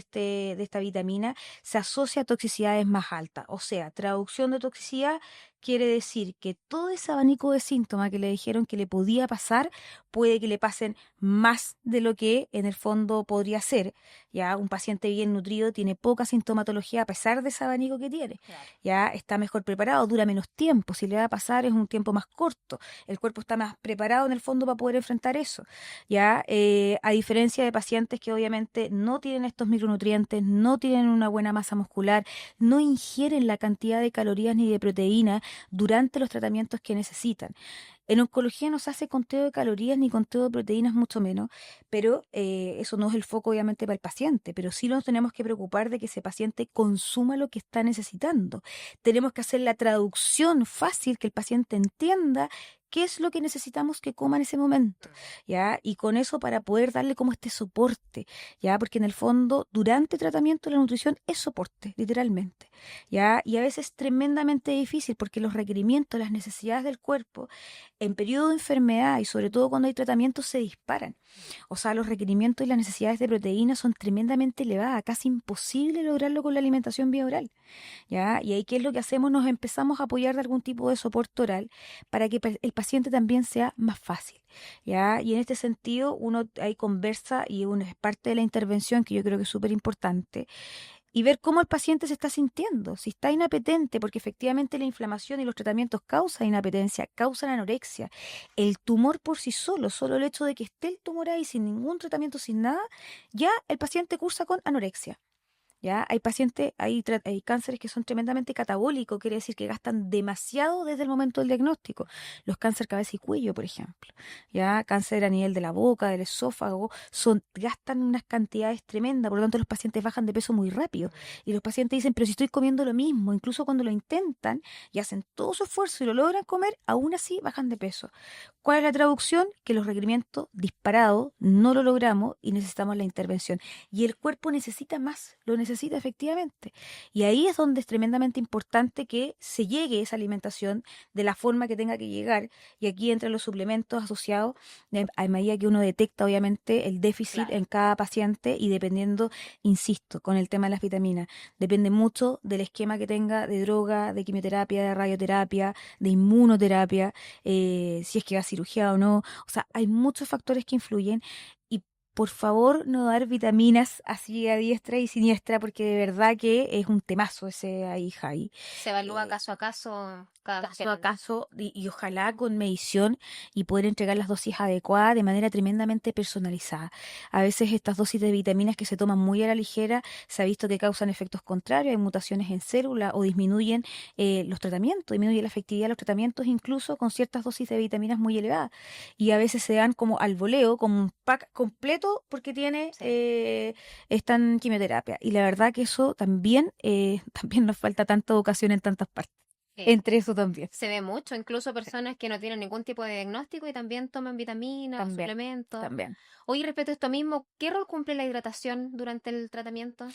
esta vitamina, se asocia a toxicidades más altas. O sea, traducción de toxicidad quiere decir que todo ese abanico de síntomas que le dijeron que le podía pasar, puede que le pasen más de lo que en el fondo podría ser. Ya un paciente bien nutrido tiene poca sintomatología a pesar de ese abanico que tiene.
Claro.
Ya está mejor preparado, dura menos tiempo. Si le va a pasar es un tiempo más corto. El cuerpo está más preparado en el fondo para poder enfrentar eso. Ya a diferencia de pacientes que obviamente no tienen estos micronutrientes, no tienen una buena masa muscular, no ingieren la cantidad de calorías ni de proteínas durante los tratamientos que necesitan. En oncología no se hace conteo de calorías ni conteo de proteínas, mucho menos, pero eso no es el foco obviamente para el paciente, pero sí nos tenemos que preocupar de que ese paciente consuma lo que está necesitando. Tenemos que hacer la traducción fácil, que el paciente entienda qué es lo que necesitamos que coma en ese momento, ¿ya? Y con eso para poder darle como este soporte, ¿ya? Porque en el fondo, durante el tratamiento, la nutrición es soporte, literalmente, ¿ya? Y a veces es tremendamente difícil porque los requerimientos, las necesidades del cuerpo en periodo de enfermedad y sobre todo cuando hay tratamientos se disparan. O sea, los requerimientos y las necesidades de proteínas son tremendamente elevadas, casi imposible lograrlo con la alimentación vía oral, ¿ya? Y ahí, ¿qué es lo que hacemos? Nos empezamos a apoyar de algún tipo de soporte oral para que el paciente también sea más fácil, ¿ya? Y en este sentido, uno ahí conversa y uno es parte de la intervención que yo creo que es súper importante y ver cómo el paciente se está sintiendo, si está inapetente, porque efectivamente la inflamación y los tratamientos causan inapetencia, causan anorexia. El tumor por sí solo, solo el hecho de que esté el tumor ahí sin ningún tratamiento, sin nada, ya el paciente cursa con anorexia. ¿Ya? Hay pacientes, hay cánceres que son tremendamente catabólicos, quiere decir que gastan demasiado desde el momento del diagnóstico. Los cáncer cabeza y cuello, por ejemplo. ¿Ya? Cáncer a nivel de la boca, del esófago, gastan unas cantidades tremendas, por lo tanto los pacientes bajan de peso muy rápido. Y los pacientes dicen, pero si estoy comiendo lo mismo, incluso cuando lo intentan y hacen todo su esfuerzo y lo logran comer, aún así bajan de peso. ¿Cuál es la traducción? Que los requerimientos disparados no lo logramos y necesitamos la intervención. Y el cuerpo necesita más, lo necesita necesita efectivamente. Y ahí es donde es tremendamente importante que se llegue esa alimentación de la forma que tenga que llegar. Y aquí entre los suplementos asociados, a medida que uno detecta obviamente el déficit
Claro.
en cada paciente y dependiendo, insisto, con el tema de las vitaminas, depende mucho del esquema que tenga de droga, de quimioterapia, de radioterapia, de inmunoterapia, si es que va a cirugía o no. O sea, hay muchos factores que influyen y por favor no dar vitaminas así a diestra y siniestra porque de verdad que es un temazo ese ahí, Javi.
Se evalúa
Eh,
caso a caso cada
Caso a
paciente.
caso y ojalá con medición y poder entregar las dosis adecuadas de manera tremendamente personalizada. A veces estas dosis de vitaminas que se toman muy a la ligera se ha visto que causan efectos contrarios, hay mutaciones en células o disminuyen los tratamientos, disminuye la efectividad de los tratamientos incluso con ciertas dosis de vitaminas muy elevadas. Y a veces se dan como al voleo, como un pack completo porque tiene
Sí.
esta en quimioterapia. Y la verdad que eso también, también nos falta tanta educación en tantas partes.
Eh,
Entre eso también.
Se ve mucho, incluso personas que no tienen ningún tipo de diagnóstico y también toman vitaminas o
También,
suplementos.
también.
Oye, respecto a esto mismo, ¿qué rol cumple la hidratación durante el tratamiento?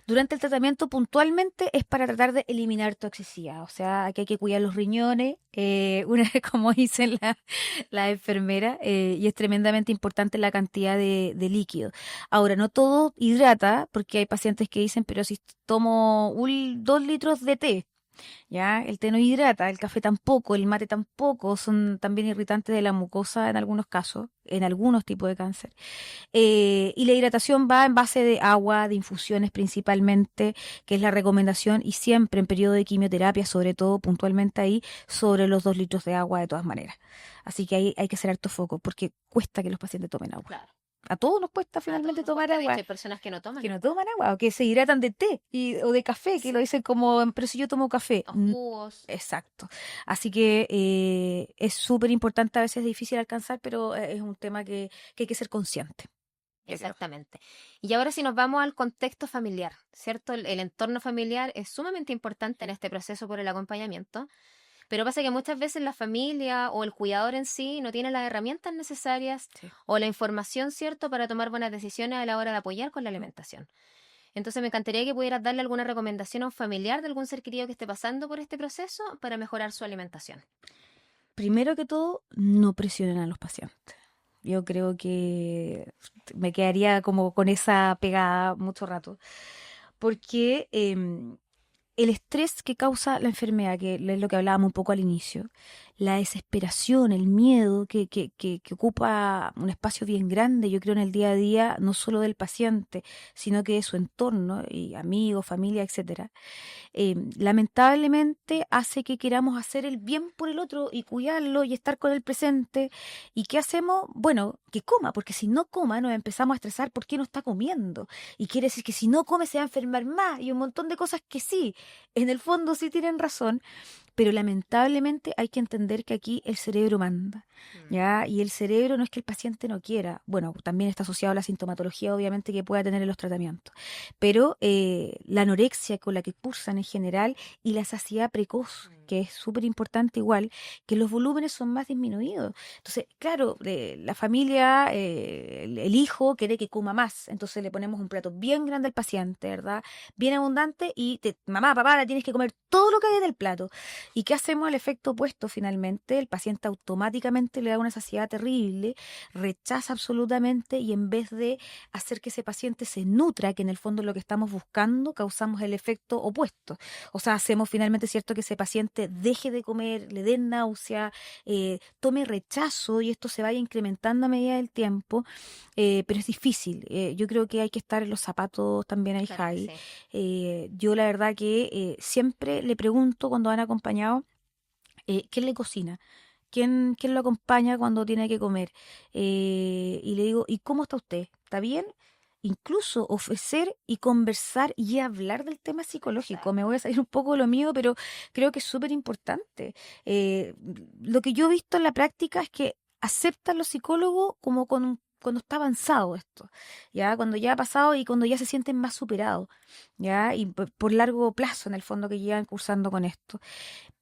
Durante el tratamiento puntualmente es para tratar de eliminar toxicidad. O sea, aquí hay que cuidar los riñones, una vez como dicen la enfermera, y es tremendamente importante la cantidad de líquido. Ahora, no todo hidrata, porque hay pacientes que dicen, pero si tomo 2 litros de té, ¿ya? El té no hidrata, el café tampoco, el mate tampoco, son también irritantes de la mucosa en algunos casos, en algunos tipos de cáncer. Y la hidratación va en base de agua, de infusiones principalmente, que es la recomendación, y siempre en periodo de quimioterapia, sobre todo puntualmente ahí, sobre los 2 litros de agua de todas maneras. Así que ahí hay que hacer harto foco, porque cuesta que los pacientes tomen agua.
Claro.
A todos nos cuesta
A todos
finalmente
nos
tomar
cuesta, de hecho,
agua,
hay personas que no toman.
que no toman agua, o que se hidratan de té o de café, que lo dicen como, pero si yo tomo café.
Los jugos.
Exacto. Así que es súper importante, a veces es difícil alcanzar, pero es un tema que hay que ser consciente. Yo creo.
Exactamente. Y ahora si nos vamos al contexto familiar, ¿cierto? El entorno familiar es sumamente importante en este proceso por el acompañamiento, pero pasa que muchas veces la familia o el cuidador en sí no tiene las herramientas necesarias
Sí.
o la información, ¿cierto?, para tomar buenas decisiones a la hora de apoyar con la alimentación. Entonces me encantaría que pudieras darle alguna recomendación a un familiar de algún ser querido que esté pasando por este proceso para mejorar su alimentación.
Primero que todo, no presionen a los pacientes. Yo creo que me quedaría como con esa pegada mucho rato, porque el estrés que causa la enfermedad, que es lo que hablábamos un poco al inicio, la desesperación, el miedo que ocupa un espacio bien grande, yo creo, en el día a día, no solo del paciente, sino que de su entorno, y amigos, familia, etcétera, lamentablemente hace que queramos hacer el bien por el otro y cuidarlo y estar con el presente. ¿Y qué hacemos? Bueno, que coma, porque si no coma nos empezamos a estresar por qué no está comiendo. Y quiere decir que si no come se va a enfermar más y un montón de cosas que sí, en el fondo sí tienen razón, pero lamentablemente hay que entender que aquí el cerebro manda, ¿ya? Y el cerebro no es que el paciente no quiera, bueno, también está asociado a la sintomatología obviamente que pueda tener en los tratamientos, pero la anorexia con la que cursan en general y la saciedad precoz, que es súper importante igual, que los volúmenes son más disminuidos. Entonces, claro, la familia, el hijo quiere que coma más, entonces le ponemos un plato bien grande al paciente, ¿verdad? Bien abundante y mamá, papá, la tienes que comer todo lo que hay en el plato. ¿Y qué hacemos al efecto opuesto finalmente? El paciente automáticamente le da una saciedad terrible, rechaza absolutamente y en vez de hacer que ese paciente se nutra, que en el fondo es lo que estamos buscando, causamos el efecto opuesto. O sea, hacemos finalmente, cierto, que ese paciente deje de comer, le den náusea, tome rechazo y esto se vaya incrementando a medida del tiempo, pero es difícil. Yo creo que hay que estar en los zapatos también ahí,
Claro que
Javi.
sí.
Yo la verdad que siempre le pregunto cuando van acompañados, ¿quién le cocina? ¿Quién lo acompaña cuando tiene que comer? Y le digo, ¿y cómo está usted? ¿Está bien? Incluso ofrecer y conversar y hablar del tema psicológico. Me voy a salir un poco de lo mío, pero creo que es súper importante. Eh, lo que yo he visto en la práctica es que aceptan los psicólogos como con un cuando está avanzado esto, ya cuando ya ha pasado y cuando ya se sienten más superados, ya y por largo plazo en el fondo que llevan cursando con esto.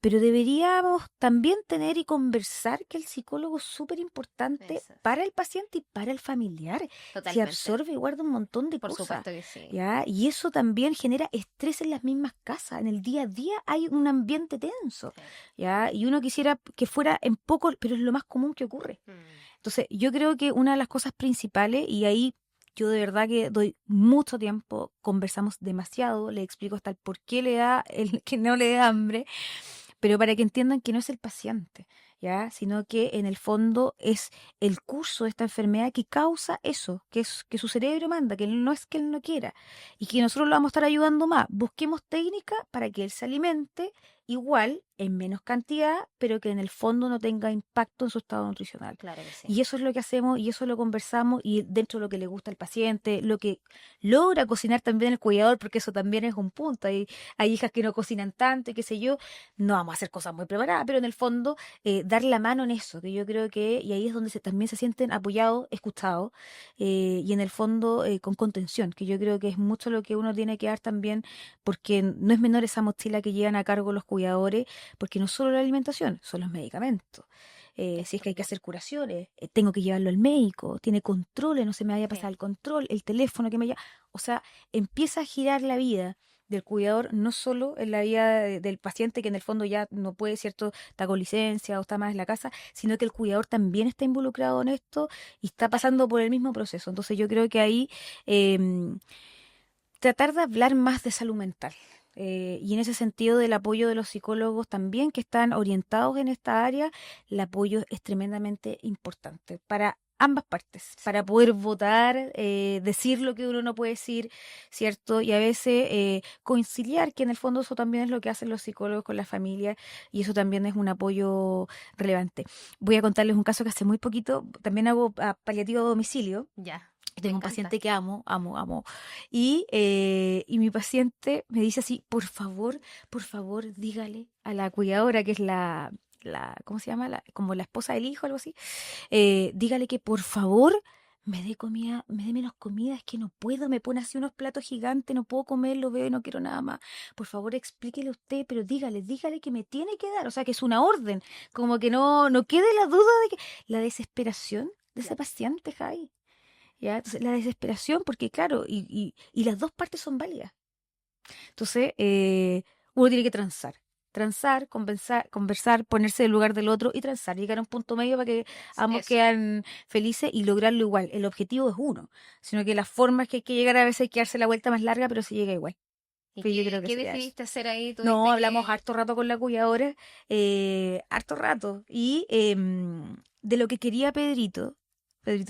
Pero deberíamos también tener y conversar que el psicólogo es súper importante
Eso es.
para el paciente y para el familiar. Se
Totalmente.
absorbe y guarda un montón de
Por
cosas,
supuesto que sí.
¿ya? Y eso también genera estrés en las mismas casas. En el día a día hay un ambiente tenso,
Sí.
¿ya? Y uno quisiera que fuera en poco, pero es lo más común que ocurre. Entonces, yo creo que una de las cosas principales, y ahí yo de verdad que doy mucho tiempo, conversamos demasiado, le explico hasta el por qué le da el que no le da hambre, pero para que entiendan que no es el paciente, ¿ya? Sino que en el fondo es el curso de esta enfermedad que causa eso, que es que su cerebro manda, que no es que él no quiera, y que nosotros lo vamos a estar ayudando más. Busquemos técnicas para que él se alimente igual, en menos cantidad, pero que en el fondo no tenga impacto en su estado nutricional.
Claro que sí.
Y eso es lo que hacemos y eso lo conversamos y dentro de lo que le gusta al paciente, lo que logra cocinar también el cuidador, porque eso también es un punto. Hay hijas que no cocinan tanto y qué sé yo, no vamos a hacer cosas muy preparadas, pero en el fondo dar la mano en eso, que yo creo que, y ahí es donde también se sienten apoyados, escuchados, y en el fondo con contención, que yo creo que es mucho lo que uno tiene que dar también, porque no es menor esa mochila que llevan a cargo los cuidadores, porque no solo la alimentación, son los medicamentos. Si es que hay que hacer curaciones, tengo que llevarlo al médico, tiene controles, no se me vaya a
Sí.
pasar el control, el teléfono que me llama. O sea, empieza a girar la vida del cuidador, no solo en la vida del paciente, que en el fondo ya no puede, ¿cierto? Está con licencia o está más en la casa, sino que el cuidador también está involucrado en esto y está pasando por el mismo proceso. Entonces yo creo que ahí tratar de hablar más de salud mental. Y en ese sentido del apoyo de los psicólogos también que están orientados en esta área, el apoyo es tremendamente importante para ambas partes, para poder votar, decir lo que uno no puede decir, ¿cierto? Y a veces conciliar, que en el fondo eso también es lo que hacen los psicólogos con la familia y eso también es un apoyo relevante. Voy a contarles un caso que hace muy poquito, también hago paliativo a domicilio.
Ya. Me
Tengo un
encanta.
paciente que amo, amo, amo. Y mi paciente me dice así, por favor, dígale a la cuidadora, que es ¿cómo se llama? Como la esposa del hijo, algo así. Dígale que por favor me dé comida, me dé menos comida, es que no puedo, me pone así unos platos gigantes, no puedo comer, lo veo y no quiero nada más. Por favor, explíquele usted, pero dígale que me tiene que dar, o sea, que es una orden, como que no quede la duda de que la desesperación de ese paciente, Javi. ¿Ya? Entonces, la desesperación, porque claro, y las dos partes son válidas. Entonces, uno tiene que transar, conversar, ponerse en el lugar del otro y transar, llegar a un punto medio para que ambos
Eso.
quedan felices y lograrlo igual. El objetivo es uno, sino que las formas que hay que llegar a veces hay que darse la vuelta más larga, pero se llega igual.
¿Y
Pero yo creo que
qué
sería eso.
decidiste hacer ahí?
No,
¿Tuviste
hablamos
que...?
harto rato con la cuidadora, harto rato. Y de lo que quería Pedrito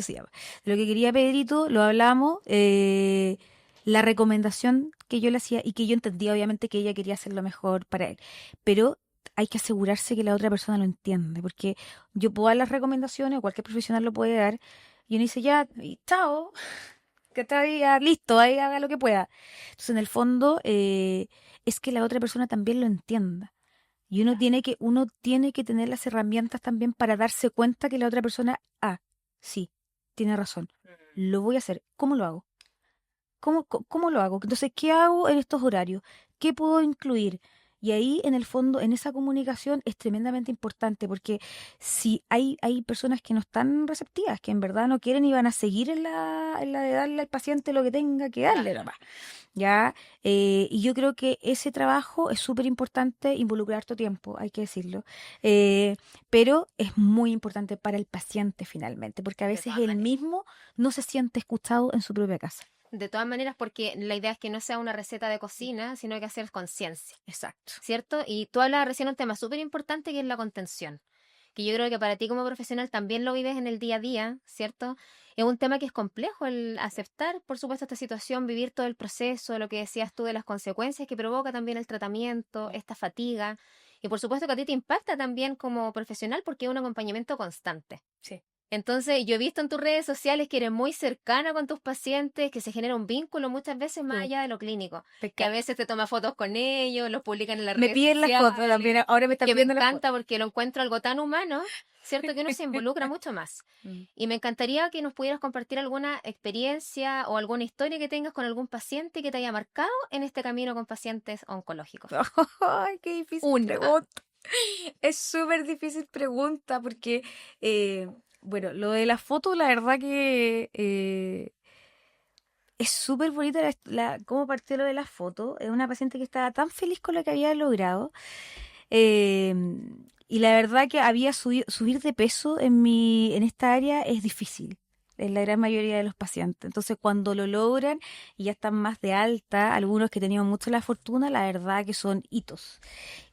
se llama, de lo que quería Pedrito, lo hablamos, la recomendación que yo le hacía y que yo entendía obviamente que ella quería hacer lo mejor para él, pero hay que asegurarse que la otra persona lo entiende, porque yo puedo dar las recomendaciones, o cualquier profesional lo puede dar, y uno dice ya, y chao, que está ahí, ya, listo, ahí haga lo que pueda. Entonces, en el fondo, es que la otra persona también lo entienda. Y uno tiene que tener las herramientas también para darse cuenta que la otra persona, sí, tiene razón. Lo voy a hacer. ¿Cómo lo hago? ¿Cómo lo hago? Entonces, ¿qué hago en estos horarios? ¿Qué puedo incluir? Y ahí, en el fondo, en esa comunicación es tremendamente importante porque si hay personas que no están receptivas, que en verdad no quieren y van a seguir en la de darle al paciente lo que tenga que darle
Claro.
nomás. ¿Ya? Y yo creo que ese trabajo es súper importante, involucrar tu tiempo, hay que decirlo, eh, pero es muy importante para el paciente finalmente, porque a
De
veces
todas
él
maneras.
mismo no se siente escuchado en su propia casa.
De todas maneras, porque la idea es que no sea una receta de cocina, sino que hacer conciencia,
Exacto.
¿cierto? Y tú hablabas recién un tema súper importante que es la contención, que yo creo que para ti como profesional también lo vives en el día a día, ¿cierto? Es un tema que es complejo el aceptar, por supuesto, esta situación, vivir todo el proceso, lo que decías tú de las consecuencias que provoca también el tratamiento, esta fatiga, y por supuesto que a ti te impacta también como profesional porque es un acompañamiento constante.
Sí.
Entonces, yo he visto en tus redes sociales que eres muy cercana con tus pacientes, que se genera un vínculo muchas veces más
Sí.
allá de lo clínico,
Me
que a
encanta.
veces te tomas fotos con ellos, los publican en las
Me
redes
piden las fotos
sociales,
también, ahora me están
que me
pidiendo las fotos.
encanta porque lo encuentro algo tan humano, ¿cierto? Que uno se involucra mucho más. Y me encantaría que nos pudieras compartir alguna experiencia o alguna historia que tengas con algún paciente que te haya marcado en este camino con pacientes oncológicos.
Ay, qué difícil
Una.
pregunta. Es súper difícil pregunta porque, bueno, lo de la foto, la verdad que es súper bonita cómo partió lo de la foto. Es una paciente que estaba tan feliz con lo que había logrado. eh, y la verdad que subir de peso en esta área es difícil. En la gran mayoría de los pacientes. Entonces, cuando lo logran y ya están más de alta, algunos que tenían mucho la fortuna, la verdad que son hitos.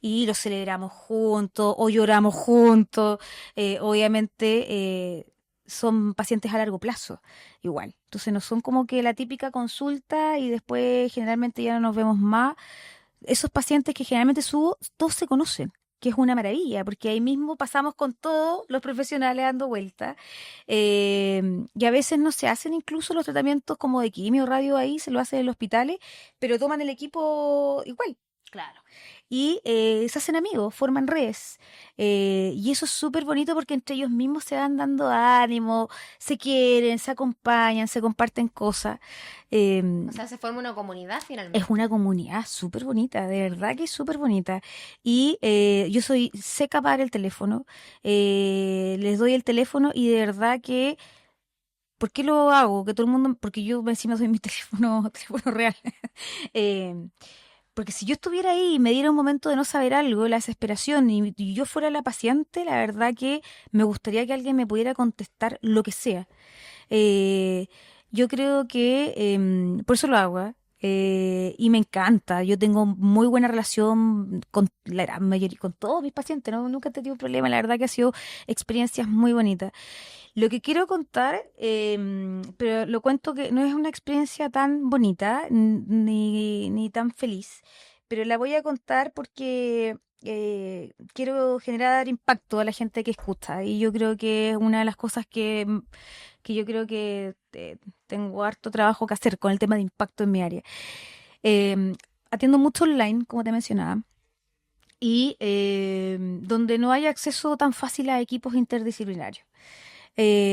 Y los celebramos juntos o lloramos juntos. Obviamente, son pacientes a largo plazo, igual. Entonces, no son como que la típica consulta y después generalmente ya no nos vemos más. Esos pacientes que generalmente subo, todos se conocen, que es una maravilla, porque ahí mismo pasamos con todos los profesionales dando vueltas. Y a veces no se hacen incluso los tratamientos como de quimio, radio ahí, se lo hacen en los hospitales, pero toman el equipo igual.
Claro.
Y se hacen amigos, forman redes. Y eso es súper bonito porque entre ellos mismos se van dando ánimo, se quieren, se acompañan, se comparten cosas.
O sea, se forma una comunidad finalmente.
Es una comunidad súper bonita, de verdad que es súper bonita. Y yo sé capar el teléfono, les doy el teléfono y de verdad que, ¿por qué lo hago? Que todo el mundo, porque yo encima soy mi teléfono real. Eh, Porque si yo estuviera ahí y me diera un momento de no saber algo, la desesperación, y yo fuera la paciente, la verdad que me gustaría que alguien me pudiera contestar lo que sea. Eh, yo creo que por eso lo hago, ¿eh? Y me encanta. Yo tengo muy buena relación con la gran mayoría, con todos mis pacientes, ¿no? Nunca he tenido problema. La verdad que ha sido experiencias muy bonitas. Lo que quiero contar, pero lo cuento que no es una experiencia tan bonita ni tan feliz, pero la voy a contar porque quiero generar impacto a la gente que escucha y yo creo que es una de las cosas que yo creo que tengo harto trabajo que hacer con el tema de impacto en mi área. Eh, Atiendo mucho online, como te mencionaba, y donde no hay acceso tan fácil a equipos interdisciplinarios.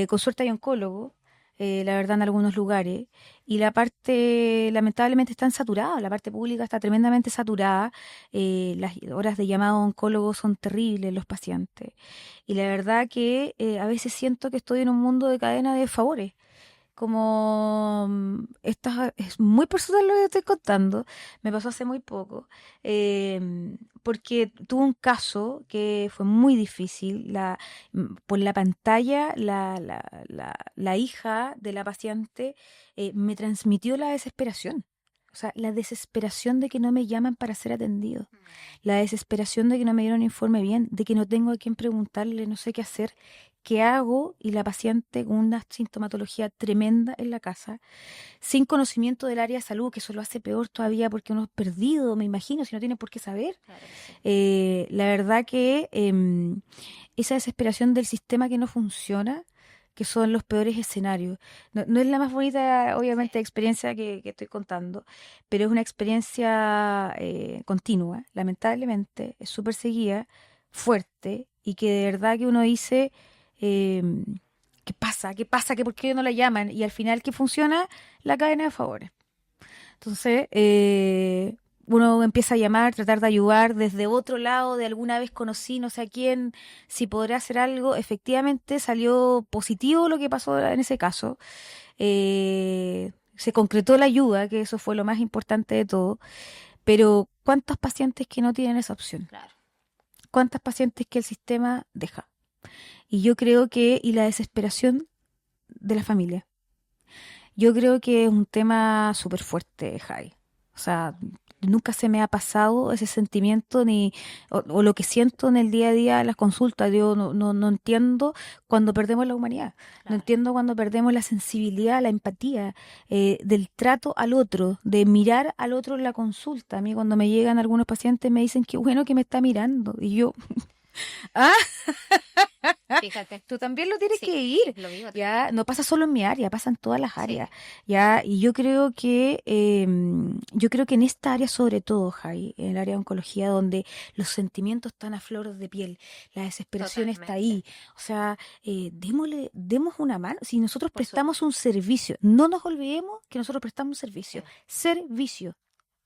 Con suerte hay oncólogo, la verdad, en algunos lugares. Y la parte, lamentablemente, está saturada. La parte pública está tremendamente saturada. Las horas de llamado a oncólogo son terribles los pacientes. Y la verdad que a veces siento que estoy en un mundo de cadena de favores. Como es muy personal lo que estoy contando, me pasó hace muy poco, porque tuve un caso que fue muy difícil. Por la pantalla, la hija de la paciente me transmitió la desesperación. O sea, la desesperación de que no me llaman para ser atendido, la desesperación de que no me dieron informe bien, de que no tengo a quién preguntarle, no sé qué hacer, qué hago, y la paciente con una sintomatología tremenda en la casa, sin conocimiento del área de salud, que eso lo hace peor todavía porque uno es perdido, me imagino, si no tiene por qué saber.
Claro que sí.
La verdad que esa desesperación del sistema que no funciona, que son los peores escenarios. No es la más bonita, obviamente, experiencia que estoy contando, pero es una experiencia continua, lamentablemente, es súper seguida, fuerte, y que de verdad que uno dice, ¿qué pasa? ¿Qué pasa? ¿Por qué no la llaman? Y al final, ¿qué funciona? La cadena de favores. Entonces, uno empieza a llamar, tratar de ayudar desde otro lado, de alguna vez conocí no sé a quién, si podrá hacer algo. Efectivamente salió positivo lo que pasó en ese caso. Se concretó la ayuda, que eso fue lo más importante de todo. Pero ¿cuántos pacientes que no tienen esa opción?
Claro.
¿Cuántos pacientes que el sistema deja? Y yo creo y la desesperación de la familia. Yo creo que es un tema súper fuerte, Jai. O sea, nunca se me ha pasado ese sentimiento o lo que siento en el día a día en las consultas. Yo no entiendo cuando perdemos la humanidad. No
Claro.
entiendo cuando perdemos la sensibilidad, la empatía, del trato al otro, de mirar al otro en la consulta. A mí cuando me llegan algunos pacientes me dicen que bueno que me está mirando. Y yo Ah,
Fíjate.
tú también lo tienes
Sí,
que ir.
lo vivo.
Ya, no pasa solo en mi área, pasa en todas las
Sí.
áreas. Ya, y yo creo que en esta área sobre todo, Jai, en el área de oncología, donde los sentimientos están a flor de piel, la desesperación está ahí. O sea, demos una mano. Si nosotros
Por
prestamos un servicio, no nos olvidemos que nosotros prestamos un servicio.
Sí.
Servicio.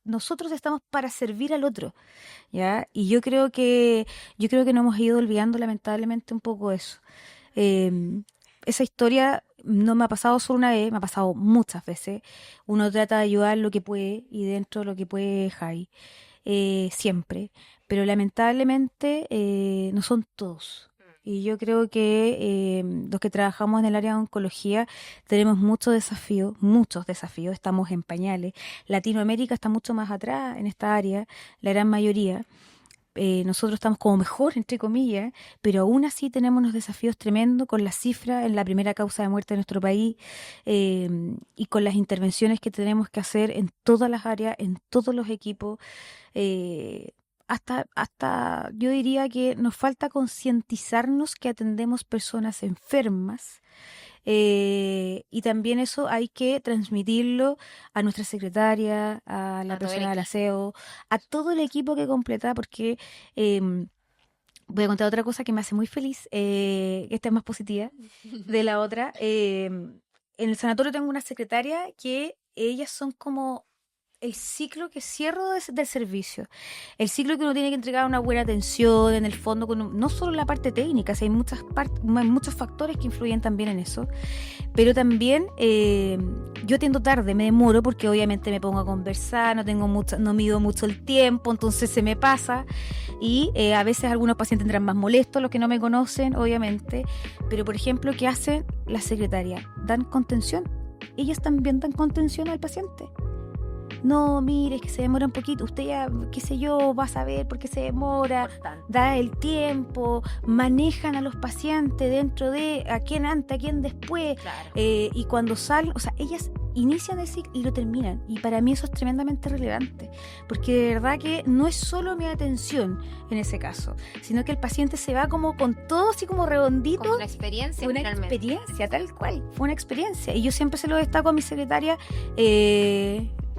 Nosotros estamos para servir al otro, ¿ya? Y yo creo que nos hemos ido olvidando lamentablemente un poco eso. Esa historia no me ha pasado solo una vez, me ha pasado muchas veces. Uno trata de ayudar lo que puede y dentro de lo que puede, Jai, siempre. Pero lamentablemente no son todos. Y yo creo que los que trabajamos en el área de oncología tenemos muchos desafíos, estamos en pañales. Latinoamérica está mucho más atrás en esta área, la gran mayoría. Nosotros estamos como mejor, entre comillas, pero aún así tenemos unos desafíos tremendos con la cifra en la primera causa de muerte de nuestro país y con las intervenciones que tenemos que hacer en todas las áreas, en todos los equipos. Hasta yo diría que nos falta concientizarnos que atendemos personas enfermas. Y también eso hay que transmitirlo a nuestra secretaria, a la
A todo el
persona del
equipo.
aseo, a todo el equipo que completa, porque voy a contar otra cosa que me hace muy feliz, que esta es más positiva de la otra. En el sanatorio tengo una secretaria que ellas son como el ciclo que cierro del servicio, el ciclo que uno tiene que entregar una buena atención, en el fondo, no solo la parte técnica, si hay muchos factores que influyen también en eso, pero también yo atiendo tarde, me demoro porque obviamente me pongo a conversar, no mido mucho el tiempo, entonces se me pasa y a veces algunos pacientes tendrán más molestos, los que no me conocen, obviamente, pero por ejemplo, ¿qué hace la secretaria? Dan contención, ellas también dan contención al paciente. No, mire, es que se demora un poquito. Usted ya, qué sé yo, va a saber por qué se demora.
Importante.
Da el tiempo, manejan a los pacientes dentro de a quién antes, a quién después.
Claro.
Y cuando salen, o sea, ellas inician el ciclo y lo terminan. Y para mí eso es tremendamente relevante. Porque de verdad que no es solo mi atención en ese caso, sino que el paciente se va como con todo así como redondito.
Como una experiencia,
Una
finalmente.
experiencia, tal cual. Fue una experiencia. Y yo siempre se lo destaco a mi secretaria.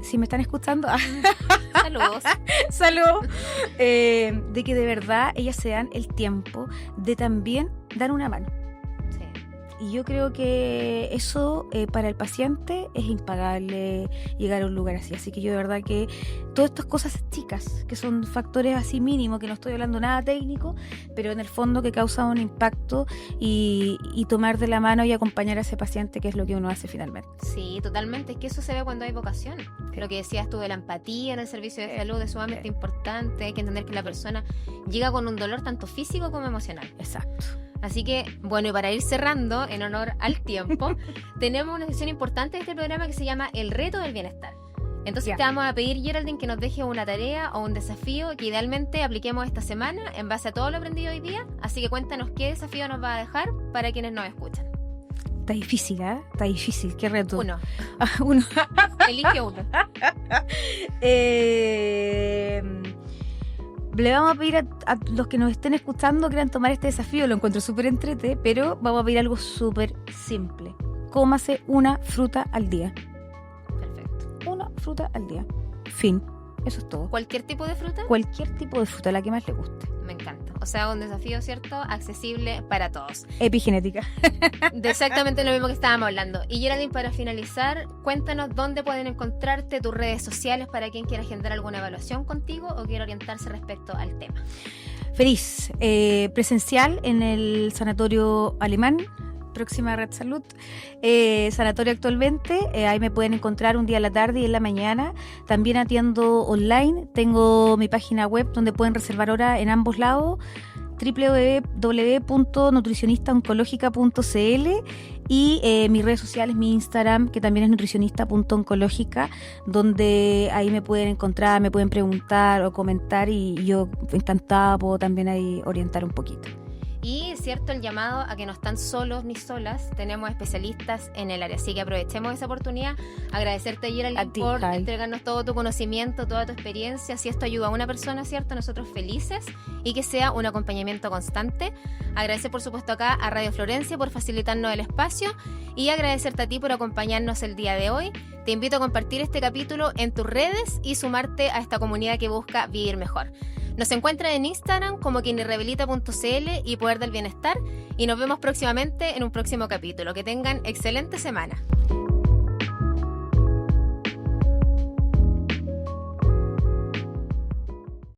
Si me están escuchando,
Saludos.
salud, de que de verdad ellas se dan el tiempo de también dar una mano.
Sí.
Y yo creo que eso para el paciente es impagable llegar a un lugar así. Así que yo de verdad que todas estas cosas chicas, que son factores así mínimos, que no estoy hablando nada técnico, pero en el fondo que causan un impacto y tomar de la mano y acompañar a ese paciente, que es lo que uno hace finalmente.
Sí, totalmente. Es que eso se ve cuando hay vocación. Lo que decías tú de la empatía en el servicio de salud es sumamente importante. Hay que entender que la persona llega con un dolor tanto físico como emocional.
Exacto.
Así que, bueno, y para ir cerrando, en honor al tiempo, tenemos una sesión importante de este programa que se llama El Reto del Bienestar. Entonces
Ya.
te vamos a pedir, Geraldine, que nos deje una tarea o un desafío que idealmente apliquemos esta semana en base a todo lo aprendido hoy día. Así que cuéntanos qué desafío nos va a dejar para quienes nos escuchan.
Está difícil, ¿eh? Está difícil. ¿Qué reto?
Uno.
Uno.
Elige uno.
Le vamos a pedir a los que nos estén escuchando que quieran tomar este desafío, lo encuentro súper entrete, pero vamos a pedir algo súper simple. Cómase una fruta al día.
Perfecto.
Una fruta al día. Fin. Eso es todo.
¿Cualquier tipo de fruta?
Cualquier tipo de fruta, la que más le guste.
Me encanta. O sea, un desafío, ¿cierto? Accesible para todos.
Epigenética.
De exactamente lo mismo que estábamos hablando. Y Geraldine, para finalizar, cuéntanos dónde pueden encontrarte, tus redes sociales para quien quiera agendar alguna evaluación contigo o quiera orientarse respecto al tema.
Feliz. Presencial en el Sanatorio Alemán, próxima Red Salud. Sanatorio actualmente, ahí me pueden encontrar un día en la tarde y en la mañana. También atiendo online, tengo mi página web donde pueden reservar hora en ambos lados, www.nutricionistaoncologica.cl y mis redes sociales, mi Instagram, que también es nutricionista.oncologica, donde ahí me pueden encontrar, me pueden preguntar o comentar y yo encantada puedo también ahí orientar un poquito.
Y cierto, el llamado a que no están solos ni solas, tenemos especialistas en el área, así que aprovechemos esa oportunidad. Agradecerte ayer por entregarnos todo tu conocimiento, toda tu experiencia. Si esto ayuda a una persona, cierto, nosotros felices, y que sea un acompañamiento constante. Agradecer por supuesto acá a Radio Florencia por facilitarnos el espacio, y agradecerte a ti por acompañarnos el día de hoy. Te invito a compartir este capítulo en tus redes y sumarte a esta comunidad que busca vivir mejor. Nos encuentran en Instagram como kinerehabilita.cl y Poder del Bienestar, y nos vemos próximamente en un próximo capítulo. Que tengan excelente semana.